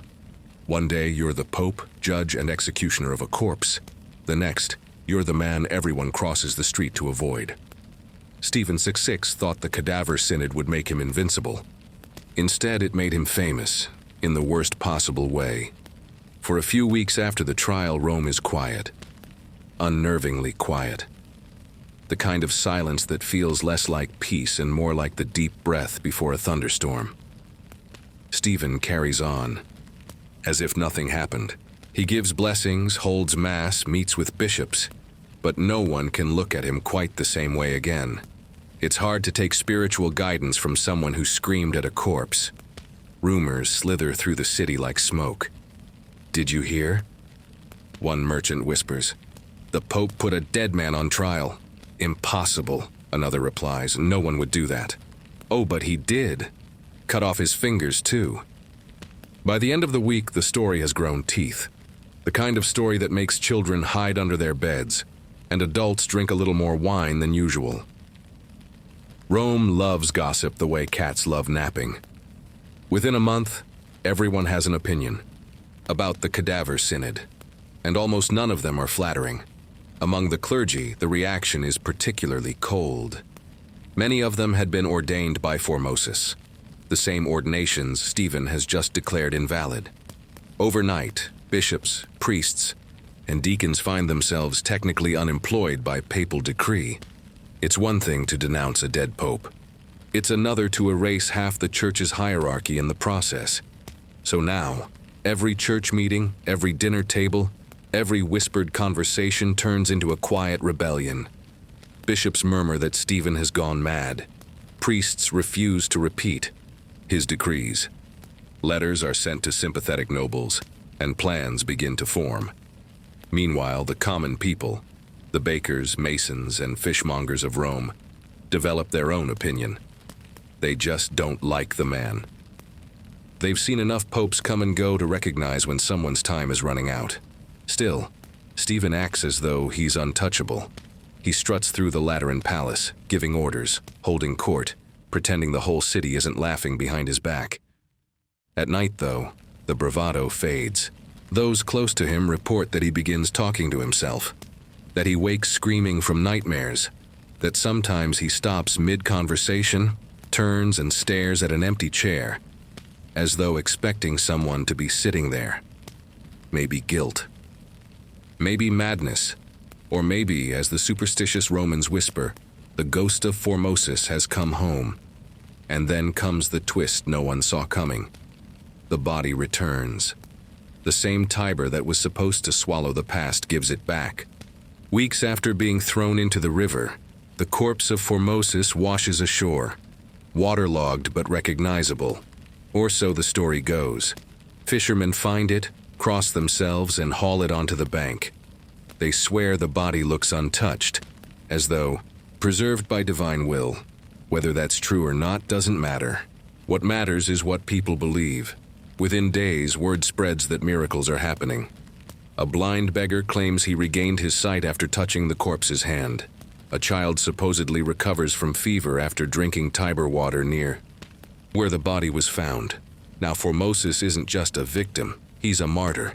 One day you're the pope, judge, and executioner of a corpse. The next, you're the man everyone crosses the street to avoid. Stephen 6 thought the Cadaver Synod would make him invincible. Instead, it made him famous, in the worst possible way. For a few weeks after the trial, Rome is quiet. Unnervingly quiet. The kind of silence that feels less like peace and more like the deep breath before a thunderstorm. Stephen carries on, as if nothing happened. He gives blessings, holds mass, meets with bishops, but no one can look at him quite the same way again. It's hard to take spiritual guidance from someone who screamed at a corpse. Rumors slither through the city like smoke. "Did you hear?" One merchant whispers. "The Pope put a dead man on trial." "Impossible," another replies. "No one would do that." "Oh, but he did. Cut off his fingers, too." By the end of the week, the story has grown teeth. The kind of story that makes children hide under their beds, and adults drink a little more wine than usual. Rome loves gossip the way cats love napping. Within a month, everyone has an opinion about the Cadaver Synod, and almost none of them are flattering. Among the clergy, the reaction is particularly cold. Many of them had been ordained by Formosus, the same ordinations Stephen has just declared invalid. Overnight, bishops, priests, and deacons find themselves technically unemployed by papal decree. It's one thing to denounce a dead pope. It's another to erase half the church's hierarchy in the process. So now, every church meeting, every dinner table, every whispered conversation turns into a quiet rebellion. Bishops murmur that Stephen has gone mad. Priests refuse to repeat his decrees. Letters are sent to sympathetic nobles, and plans begin to form. Meanwhile, the common people, the bakers, masons, and fishmongers of Rome, develop their own opinion. They just don't like the man. They've seen enough popes come and go to recognize when someone's time is running out. Still, Stephen acts as though he's untouchable. He struts through the Lateran palace, giving orders, holding court, pretending the whole city isn't laughing behind his back. At night, though, the bravado fades. Those close to him report that he begins talking to himself, that he wakes screaming from nightmares, that sometimes he stops mid-conversation, turns and stares at an empty chair, as though expecting someone to be sitting there. Maybe guilt. Maybe madness. Or maybe, as the superstitious Romans whisper, the ghost of Formosus has come home. And then comes the twist no one saw coming. The body returns. The same Tiber that was supposed to swallow the past gives it back. Weeks after being thrown into the river, the corpse of Formosus washes ashore, waterlogged but recognizable. Or so the story goes. Fishermen find it, cross themselves, and haul it onto the bank. They swear the body looks untouched, as though preserved by divine will. Whether that's true or not doesn't matter. What matters is what people believe. Within days, word spreads that miracles are happening. A blind beggar claims he regained his sight after touching the corpse's hand. A child supposedly recovers from fever after drinking Tiber water near where the body was found. Now Formosus isn't just a victim, he's a martyr.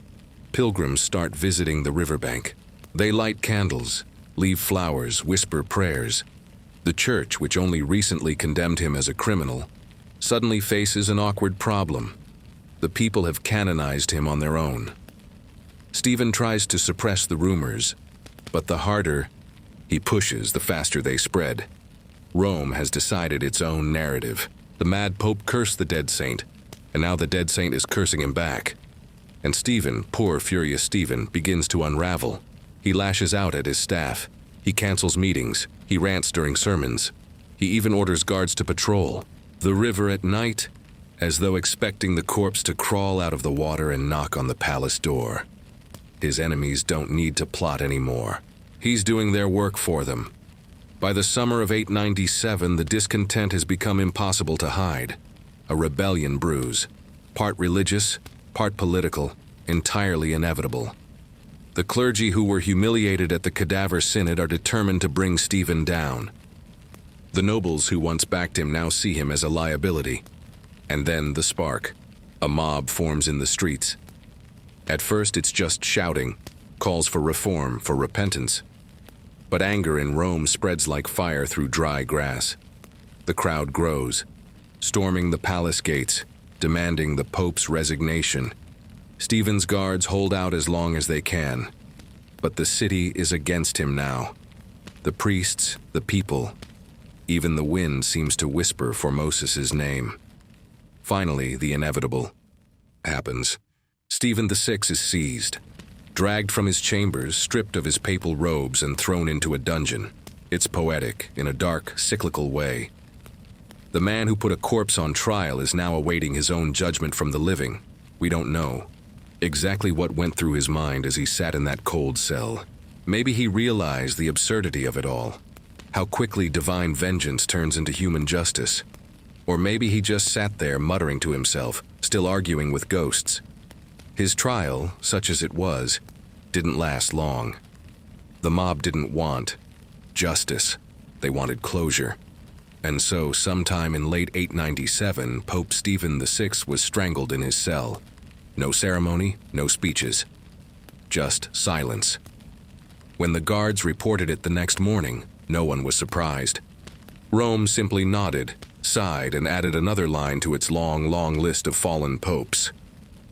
Pilgrims start visiting the riverbank. They light candles, leave flowers, whisper prayers. The church, which only recently condemned him as a criminal, suddenly faces an awkward problem. The people have canonized him on their own. Stephen tries to suppress the rumors, but the harder he pushes, the faster they spread. Rome has decided its own narrative. The mad pope cursed the dead saint, and now the dead saint is cursing him back. And Stephen, poor furious Stephen, begins to unravel. He lashes out at his staff. He cancels meetings. He rants during sermons. He even orders guards to patrol the river at night, as though expecting the corpse to crawl out of the water and knock on the palace door. His enemies don't need to plot anymore. He's doing their work for them. By the summer of 897, the discontent has become impossible to hide. A rebellion brews, part religious, part political, entirely inevitable. The clergy who were humiliated at the Cadaver Synod are determined to bring Stephen down. The nobles who once backed him now see him as a liability. And then the spark. A mob forms in the streets. At first it's just shouting, calls for reform, for repentance. But anger in Rome spreads like fire through dry grass. The crowd grows, storming the palace gates, demanding the Pope's resignation. Stephen's guards hold out as long as they can. But the city is against him now. The priests, the people, even the wind seems to whisper Formosus's name. Finally, the inevitable happens. Stephen VI is seized, dragged from his chambers, stripped of his papal robes, and thrown into a dungeon. It's poetic, in a dark, cyclical way. The man who put a corpse on trial is now awaiting his own judgment from the living. We don't know exactly what went through his mind as he sat in that cold cell. Maybe he realized the absurdity of it all, how quickly divine vengeance turns into human justice. Or maybe he just sat there muttering to himself, still arguing with ghosts. His trial, such as it was, didn't last long. The mob didn't want justice. They wanted closure. And so, sometime in late 897, Pope Stephen VI was strangled in his cell. No ceremony, no speeches. Just silence. When the guards reported it the next morning, no one was surprised. Rome simply nodded, sighed, and added another line to its long, long list of fallen popes.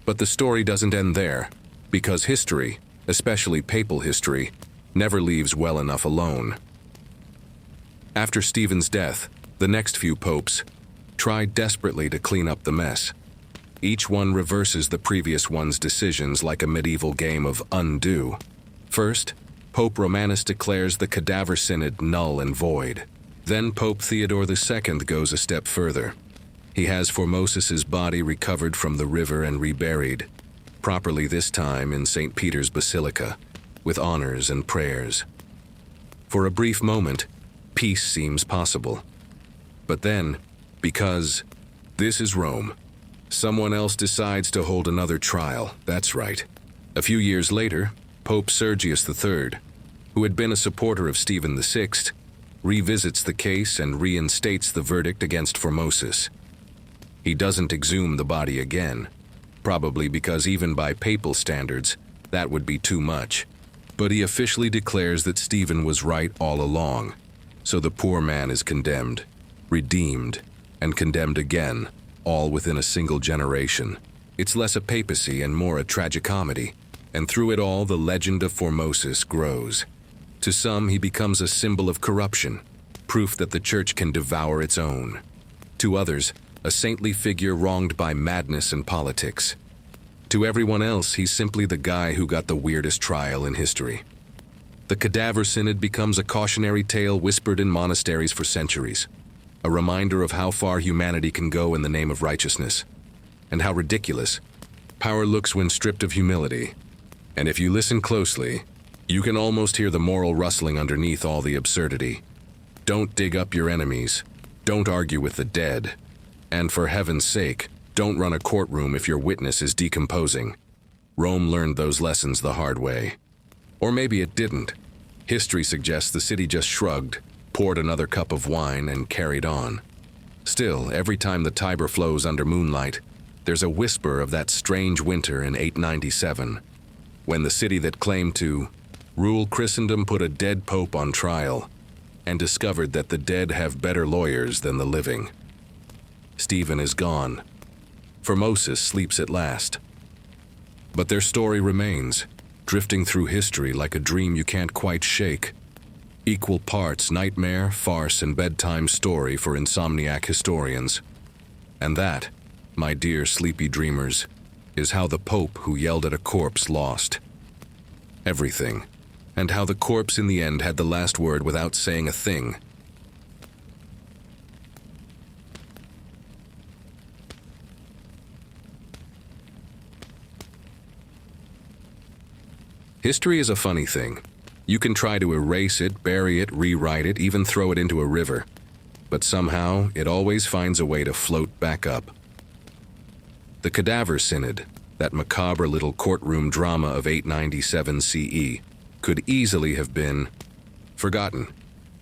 But the story doesn't end there, because history, especially papal history, never leaves well enough alone. After Stephen's death, the next few popes tried desperately to clean up the mess. Each one reverses the previous one's decisions like a medieval game of undo. First, Pope Romanus declares the Cadaver Synod null and void. Then Pope Theodore II goes a step further. He has Formosus's body recovered from the river and reburied, properly this time in St. Peter's Basilica, with honors and prayers. For a brief moment, peace seems possible. But then, because this is Rome, someone else decides to hold another trial. That's right. A few years later, Pope Sergius III, who had been a supporter of Stephen VI, revisits the case and reinstates the verdict against Formosus. He doesn't exhume the body again, probably because even by papal standards, that would be too much. But he officially declares that Stephen was right all along, so the poor man is condemned, redeemed, and condemned again, all within a single generation. It's less a papacy and more a tragicomedy, and through it all the legend of Formosus grows. To some, he becomes a symbol of corruption, proof that the church can devour its own. To others, a saintly figure wronged by madness and politics. To everyone else, he's simply the guy who got the weirdest trial in history. The Cadaver Synod becomes a cautionary tale whispered in monasteries for centuries, a reminder of how far humanity can go in the name of righteousness, and how ridiculous power looks when stripped of humility. And if you listen closely, you can almost hear the moral rustling underneath all the absurdity. Don't dig up your enemies. Don't argue with the dead. And for heaven's sake, don't run a courtroom if your witness is decomposing. Rome learned those lessons the hard way. Or maybe it didn't. History suggests the city just shrugged, poured another cup of wine, and carried on. Still, every time the Tiber flows under moonlight, there's a whisper of that strange winter in 897, when the city that claimed to rule Christendom put a dead pope on trial and discovered that the dead have better lawyers than the living. Stephen is gone. Formosus sleeps at last. But their story remains, drifting through history like a dream you can't quite shake. Equal parts nightmare, farce, and bedtime story for insomniac historians. And that, my dear sleepy dreamers, is how the Pope who yelled at a corpse lost everything, and how the corpse in the end had the last word without saying a thing. History is a funny thing. You can try to erase it, bury it, rewrite it, even throw it into a river. But somehow, it always finds a way to float back up. The Cadaver Synod, that macabre little courtroom drama of 897 CE, could easily have been forgotten.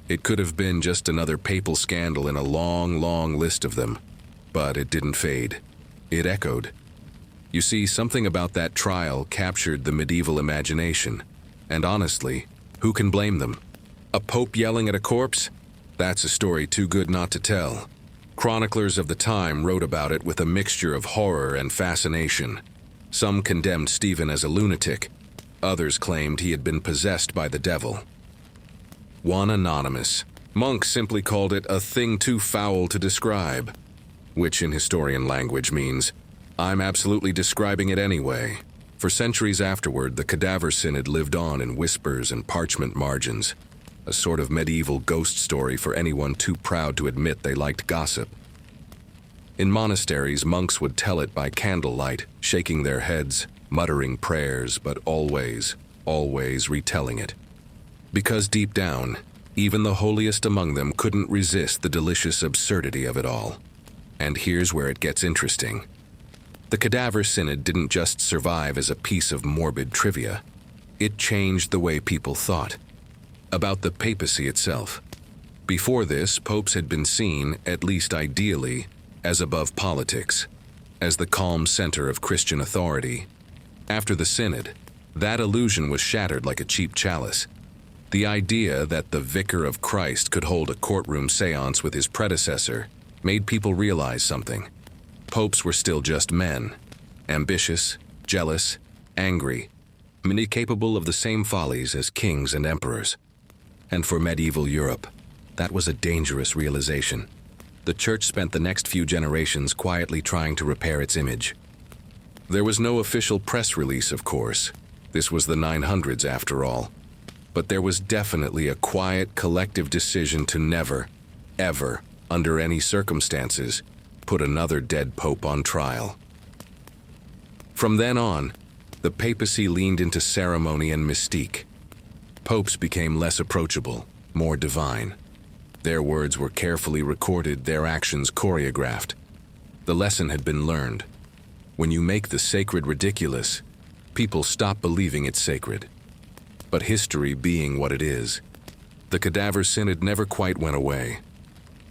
It could have been just another papal scandal in a long, long list of them. But it didn't fade. It echoed. You see, something about that trial captured the medieval imagination. And honestly, who can blame them? A pope yelling at a corpse? That's a story too good not to tell. Chroniclers of the time wrote about it with a mixture of horror and fascination. Some condemned Stephen as a lunatic. Others claimed he had been possessed by the devil. One anonymous monk simply called it a thing too foul to describe, which in historian language means, I'm absolutely describing it anyway. For centuries afterward, the Cadaver Synod lived on in whispers and parchment margins, a sort of medieval ghost story for anyone too proud to admit they liked gossip. In monasteries, monks would tell it by candlelight, shaking their heads, muttering prayers, but always, always retelling it. Because deep down, even the holiest among them couldn't resist the delicious absurdity of it all. And here's where it gets interesting. The Cadaver Synod didn't just survive as a piece of morbid trivia. It changed the way people thought about the papacy itself. Before this, popes had been seen, at least ideally, as above politics, as the calm center of Christian authority. After the Synod, that illusion was shattered like a cheap chalice. The idea that the vicar of Christ could hold a courtroom séance with his predecessor made people realize something. Popes were still just men, ambitious, jealous, angry, many capable of the same follies as kings and emperors. And for medieval Europe, that was a dangerous realization. The Church spent the next few generations quietly trying to repair its image. There was no official press release, of course. This was the 900s after all. But there was definitely a quiet, collective decision to never, ever, under any circumstances, put another dead pope on trial. From then on, the papacy leaned into ceremony and mystique. Popes became less approachable, more divine. Their words were carefully recorded, their actions choreographed. The lesson had been learned. When you make the sacred ridiculous, people stop believing it's sacred. But history being what it is, the Cadaver Synod never quite went away.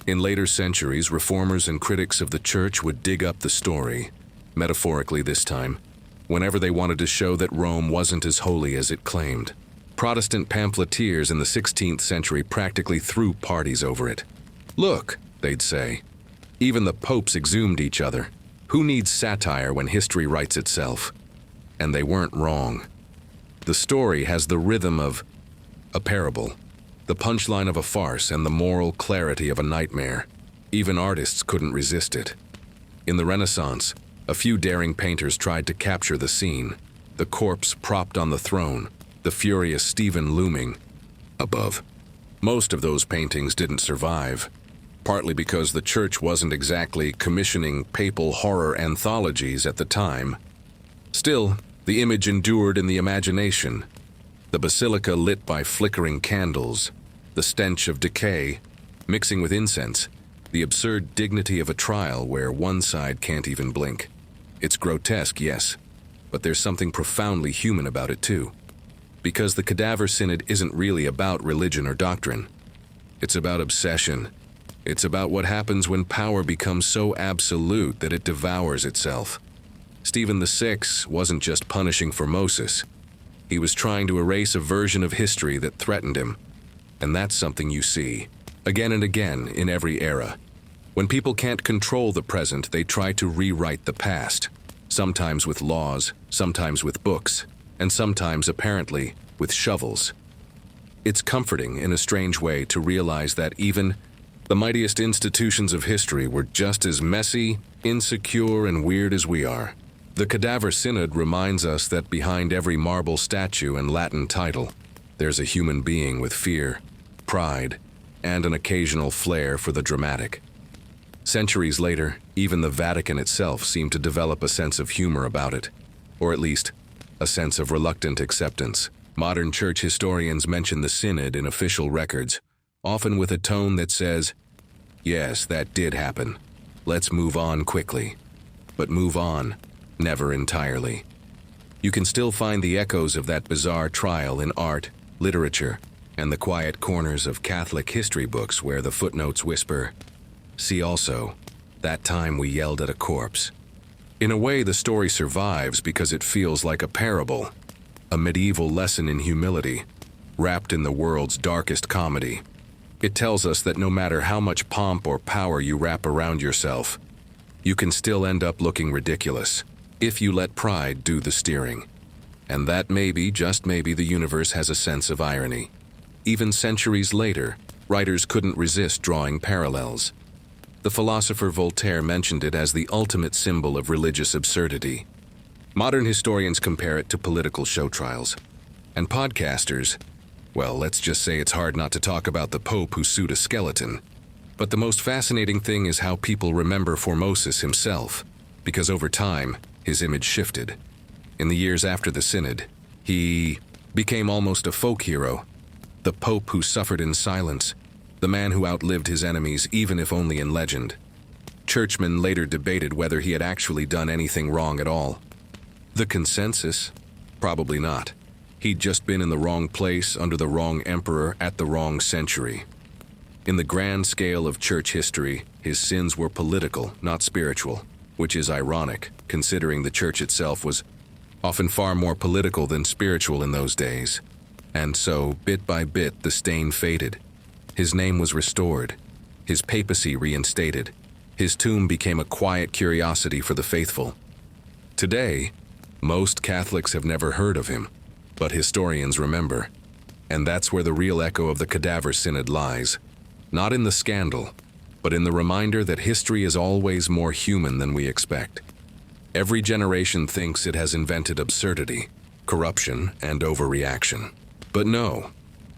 In later centuries, reformers and critics of the Church would dig up the story, metaphorically this time, whenever they wanted to show that Rome wasn't as holy as it claimed. Protestant pamphleteers in the 16th century practically threw parties over it. Look, they'd say, even the popes exhumed each other. Who needs satire when history writes itself? And they weren't wrong. The story has the rhythm of a parable, the punchline of a farce, and the moral clarity of a nightmare. Even artists couldn't resist it. In the Renaissance, a few daring painters tried to capture the scene, the corpse propped on the throne, the furious Stephen looming above. Most of those paintings didn't survive, partly because the Church wasn't exactly commissioning papal horror anthologies at the time. Still, the image endured in the imagination. The basilica lit by flickering candles, the stench of decay, mixing with incense, the absurd dignity of a trial where one side can't even blink. It's grotesque, yes, but there's something profoundly human about it too. Because the Cadaver Synod isn't really about religion or doctrine. It's about obsession. It's about what happens when power becomes so absolute that it devours itself. Stephen VI wasn't just punishing Formosus. He was trying to erase a version of history that threatened him. And that's something you see, again and again, in every era. When people can't control the present, they try to rewrite the past. Sometimes with laws, sometimes with books, and sometimes, apparently, with shovels. It's comforting, in a strange way, to realize that even the mightiest institutions of history were just as messy, insecure, and weird as we are. The Cadaver Synod reminds us that behind every marble statue and Latin title, there's a human being with fear, pride, and an occasional flair for the dramatic. Centuries later, even the Vatican itself seemed to develop a sense of humor about it, or at least, a sense of reluctant acceptance. Modern church historians mention the Synod in official records, often with a tone that says, "Yes, that did happen. Let's move on quickly." But move on, never entirely. You can still find the echoes of that bizarre trial in art, literature, and the quiet corners of Catholic history books where the footnotes whisper, "See also, that time we yelled at a corpse." In a way, the story survives because it feels like a parable, a medieval lesson in humility, wrapped in the world's darkest comedy. It tells us that no matter how much pomp or power you wrap around yourself, you can still end up looking ridiculous if you let pride do the steering. And that maybe, just maybe, the universe has a sense of irony. Even centuries later, writers couldn't resist drawing parallels. The philosopher Voltaire mentioned it as the ultimate symbol of religious absurdity. Modern historians compare it to political show trials. And podcasters, well, let's just say it's hard not to talk about the Pope who sued a skeleton. But the most fascinating thing is how people remember Formosus himself, because over time, his image shifted. In the years after the Synod, he became almost a folk hero, the Pope who suffered in silence, the man who outlived his enemies, even if only in legend. Churchmen later debated whether he had actually done anything wrong at all. The consensus? Probably not. He'd just been in the wrong place under the wrong emperor at the wrong century. In the grand scale of church history, his sins were political, not spiritual, which is ironic, considering the church itself was often far more political than spiritual in those days. And so, bit by bit, the stain faded. His name was restored, his papacy reinstated. His tomb became a quiet curiosity for the faithful. Today, most Catholics have never heard of him, but historians remember. And that's where the real echo of the Cadaver Synod lies. Not in the scandal, but in the reminder that history is always more human than we expect. Every generation thinks it has invented absurdity, corruption, and overreaction. But no,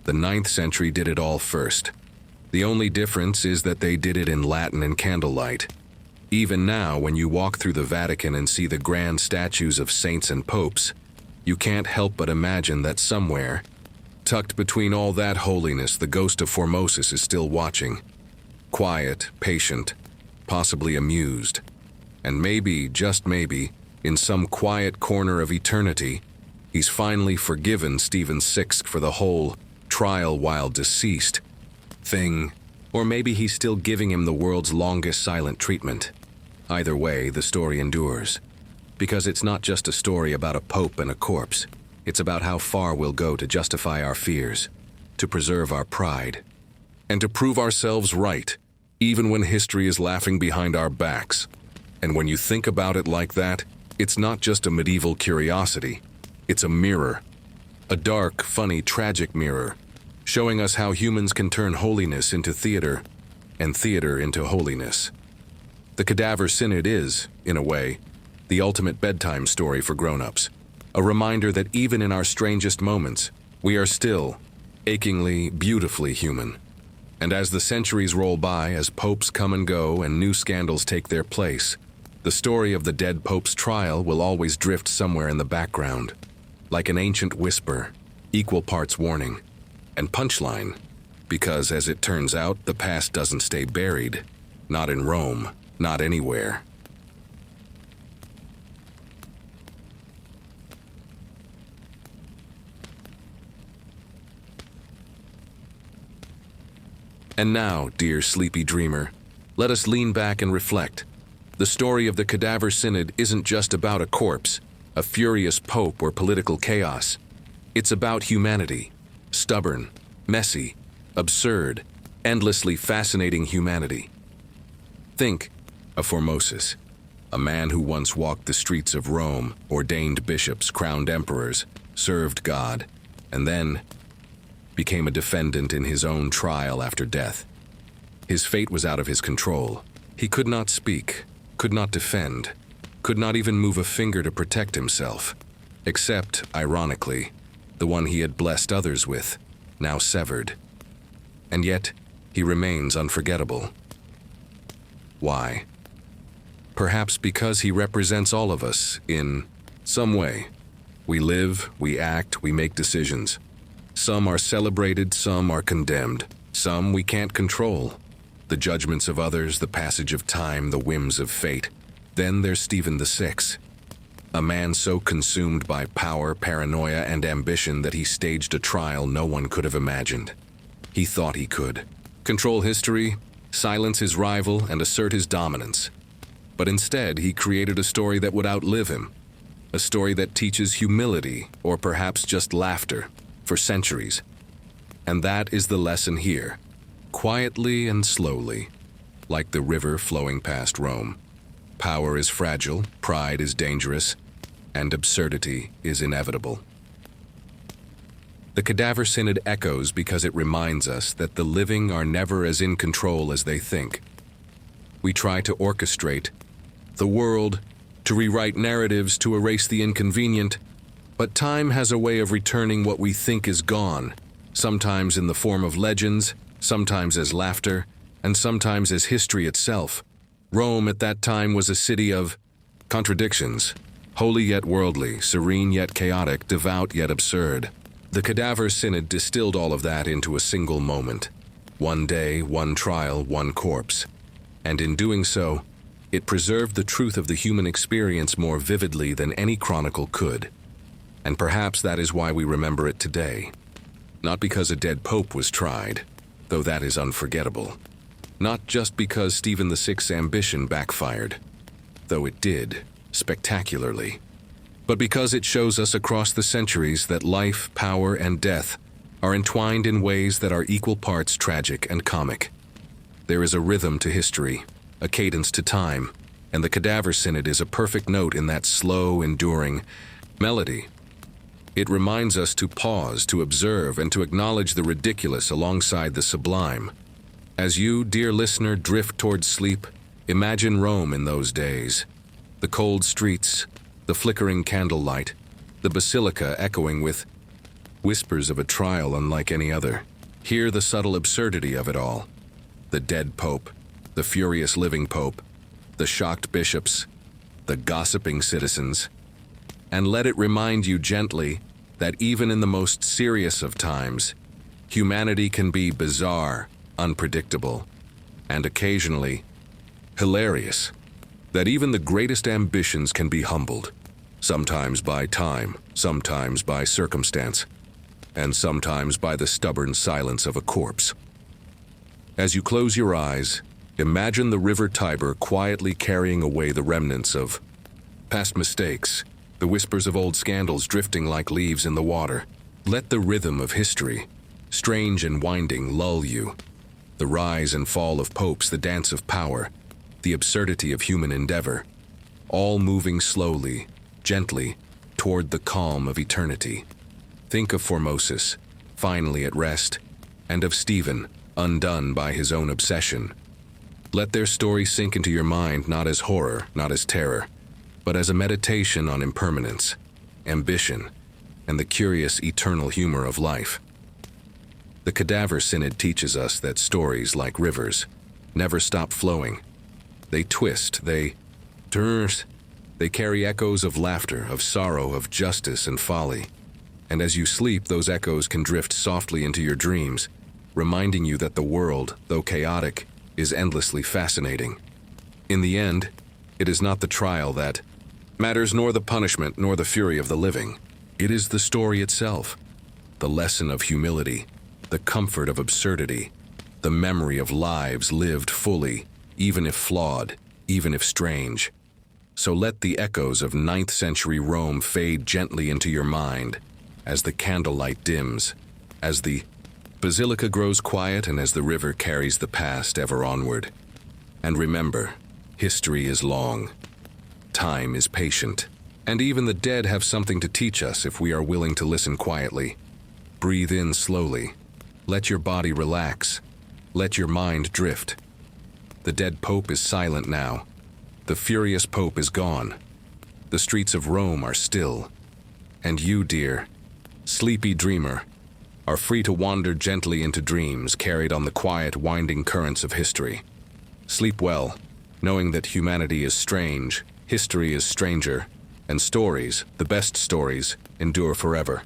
the 9th century did it all first. The only difference is that they did it in Latin and candlelight. Even now, when you walk through the Vatican and see the grand statues of saints and popes, you can't help but imagine that somewhere, tucked between all that holiness, the ghost of Formosus is still watching. Quiet, patient, possibly amused. And maybe, just maybe, in some quiet corner of eternity, he's finally forgiven Stephen VI for the whole trial while deceased thing. Or maybe he's still giving him the world's longest silent treatment. Either way, the story endures. Because it's not just a story about a pope and a corpse. It's about how far we'll go to justify our fears, to preserve our pride, and to prove ourselves right, even when history is laughing behind our backs. And when you think about it like that, it's not just a medieval curiosity. It's a mirror. A dark, funny, tragic mirror, showing us how humans can turn holiness into theater, and theater into holiness. The Cadaver Synod is, in a way, the ultimate bedtime story for grown-ups. A reminder that even in our strangest moments, we are still, achingly, beautifully human. And as the centuries roll by, as popes come and go and new scandals take their place, the story of the dead pope's trial will always drift somewhere in the background, like an ancient whisper, equal parts warning, and punchline, because as it turns out, the past doesn't stay buried, not in Rome, not anywhere. And now, dear sleepy dreamer, let us lean back and reflect. The story of the Cadaver Synod isn't just about a corpse, a furious pope, or political chaos. It's about humanity. Stubborn, messy, absurd, endlessly fascinating humanity. Think of Formosus, a man who once walked the streets of Rome, ordained bishops, crowned emperors, served God, and then became a defendant in his own trial after death. His fate was out of his control. He could not speak, could not defend, could not even move a finger to protect himself, except, ironically, the one he had blessed others with, now severed. And yet, he remains unforgettable. Why? Perhaps because he represents all of us in some way. We live, we act, we make decisions. Some are celebrated, some are condemned. Some we can't control. The judgments of others, the passage of time, the whims of fate. Then there's Stephen VI, a man so consumed by power, paranoia, and ambition that he staged a trial no one could have imagined. He thought he could control history, silence his rival, and assert his dominance. But instead, he created a story that would outlive him, a story that teaches humility, or perhaps just laughter, for centuries. And that is the lesson here, quietly and slowly, like the river flowing past Rome. Power is fragile, pride is dangerous, and absurdity is inevitable. The Cadaver Synod echoes because it reminds us that the living are never as in control as they think. We try to orchestrate the world, to rewrite narratives, to erase the inconvenient, but time has a way of returning what we think is gone, sometimes in the form of legends, sometimes as laughter, and sometimes as history itself. Rome at that time was a city of contradictions, holy yet worldly, serene yet chaotic, devout yet absurd. The Cadaver Synod distilled all of that into a single moment. One day, one trial, one corpse. And in doing so, it preserved the truth of the human experience more vividly than any chronicle could. And perhaps that is why we remember it today. Not because a dead pope was tried, though that is unforgettable. Not just because Stephen VI's ambition backfired, though it did, spectacularly. But because it shows us across the centuries that life, power, and death are entwined in ways that are equal parts tragic and comic. There is a rhythm to history, a cadence to time, and the Cadaver Synod is a perfect note in that slow, enduring melody. It reminds us to pause, to observe, and to acknowledge the ridiculous alongside the sublime. As you, dear listener, drift towards sleep, imagine Rome in those days. The cold streets, the flickering candlelight, the basilica echoing with whispers of a trial unlike any other. Hear the subtle absurdity of it all. The dead pope, the furious living pope, the shocked bishops, the gossiping citizens. And let it remind you gently that even in the most serious of times, humanity can be bizarre, unpredictable, and occasionally hilarious. That even the greatest ambitions can be humbled, sometimes by time, sometimes by circumstance, and sometimes by the stubborn silence of a corpse. As you close your eyes, imagine the river Tiber quietly carrying away the remnants of past mistakes, the whispers of old scandals drifting like leaves in the water. Let the rhythm of history, strange and winding, lull you. The rise and fall of popes, the dance of power, the absurdity of human endeavor, all moving slowly, gently, toward the calm of eternity. Think of Formosus, finally at rest, and of Stephen, undone by his own obsession. Let their story sink into your mind not as horror, not as terror, but as a meditation on impermanence, ambition, and the curious eternal humor of life. The Cadaver Synod teaches us that stories, like rivers, never stop flowing. They twist, they turn, they carry echoes of laughter, of sorrow, of justice and folly. And as you sleep, those echoes can drift softly into your dreams, reminding you that the world, though chaotic, is endlessly fascinating. In the end, it is not the trial that matters, nor the punishment, nor the fury of the living. It is the story itself, the lesson of humility, the comfort of absurdity, the memory of lives lived fully, even if flawed, even if strange. So let the echoes of 9th century Rome fade gently into your mind as the candlelight dims, as the basilica grows quiet, and as the river carries the past ever onward. And remember, history is long. Time is patient. And even the dead have something to teach us if we are willing to listen quietly. Breathe in slowly. Let your body relax. Let your mind drift. The dead pope is silent now. The furious pope is gone. The streets of Rome are still. And you, dear, sleepy dreamer, are free to wander gently into dreams carried on the quiet, winding currents of history. Sleep well, knowing that humanity is strange, history is stranger, and stories, the best stories, endure forever.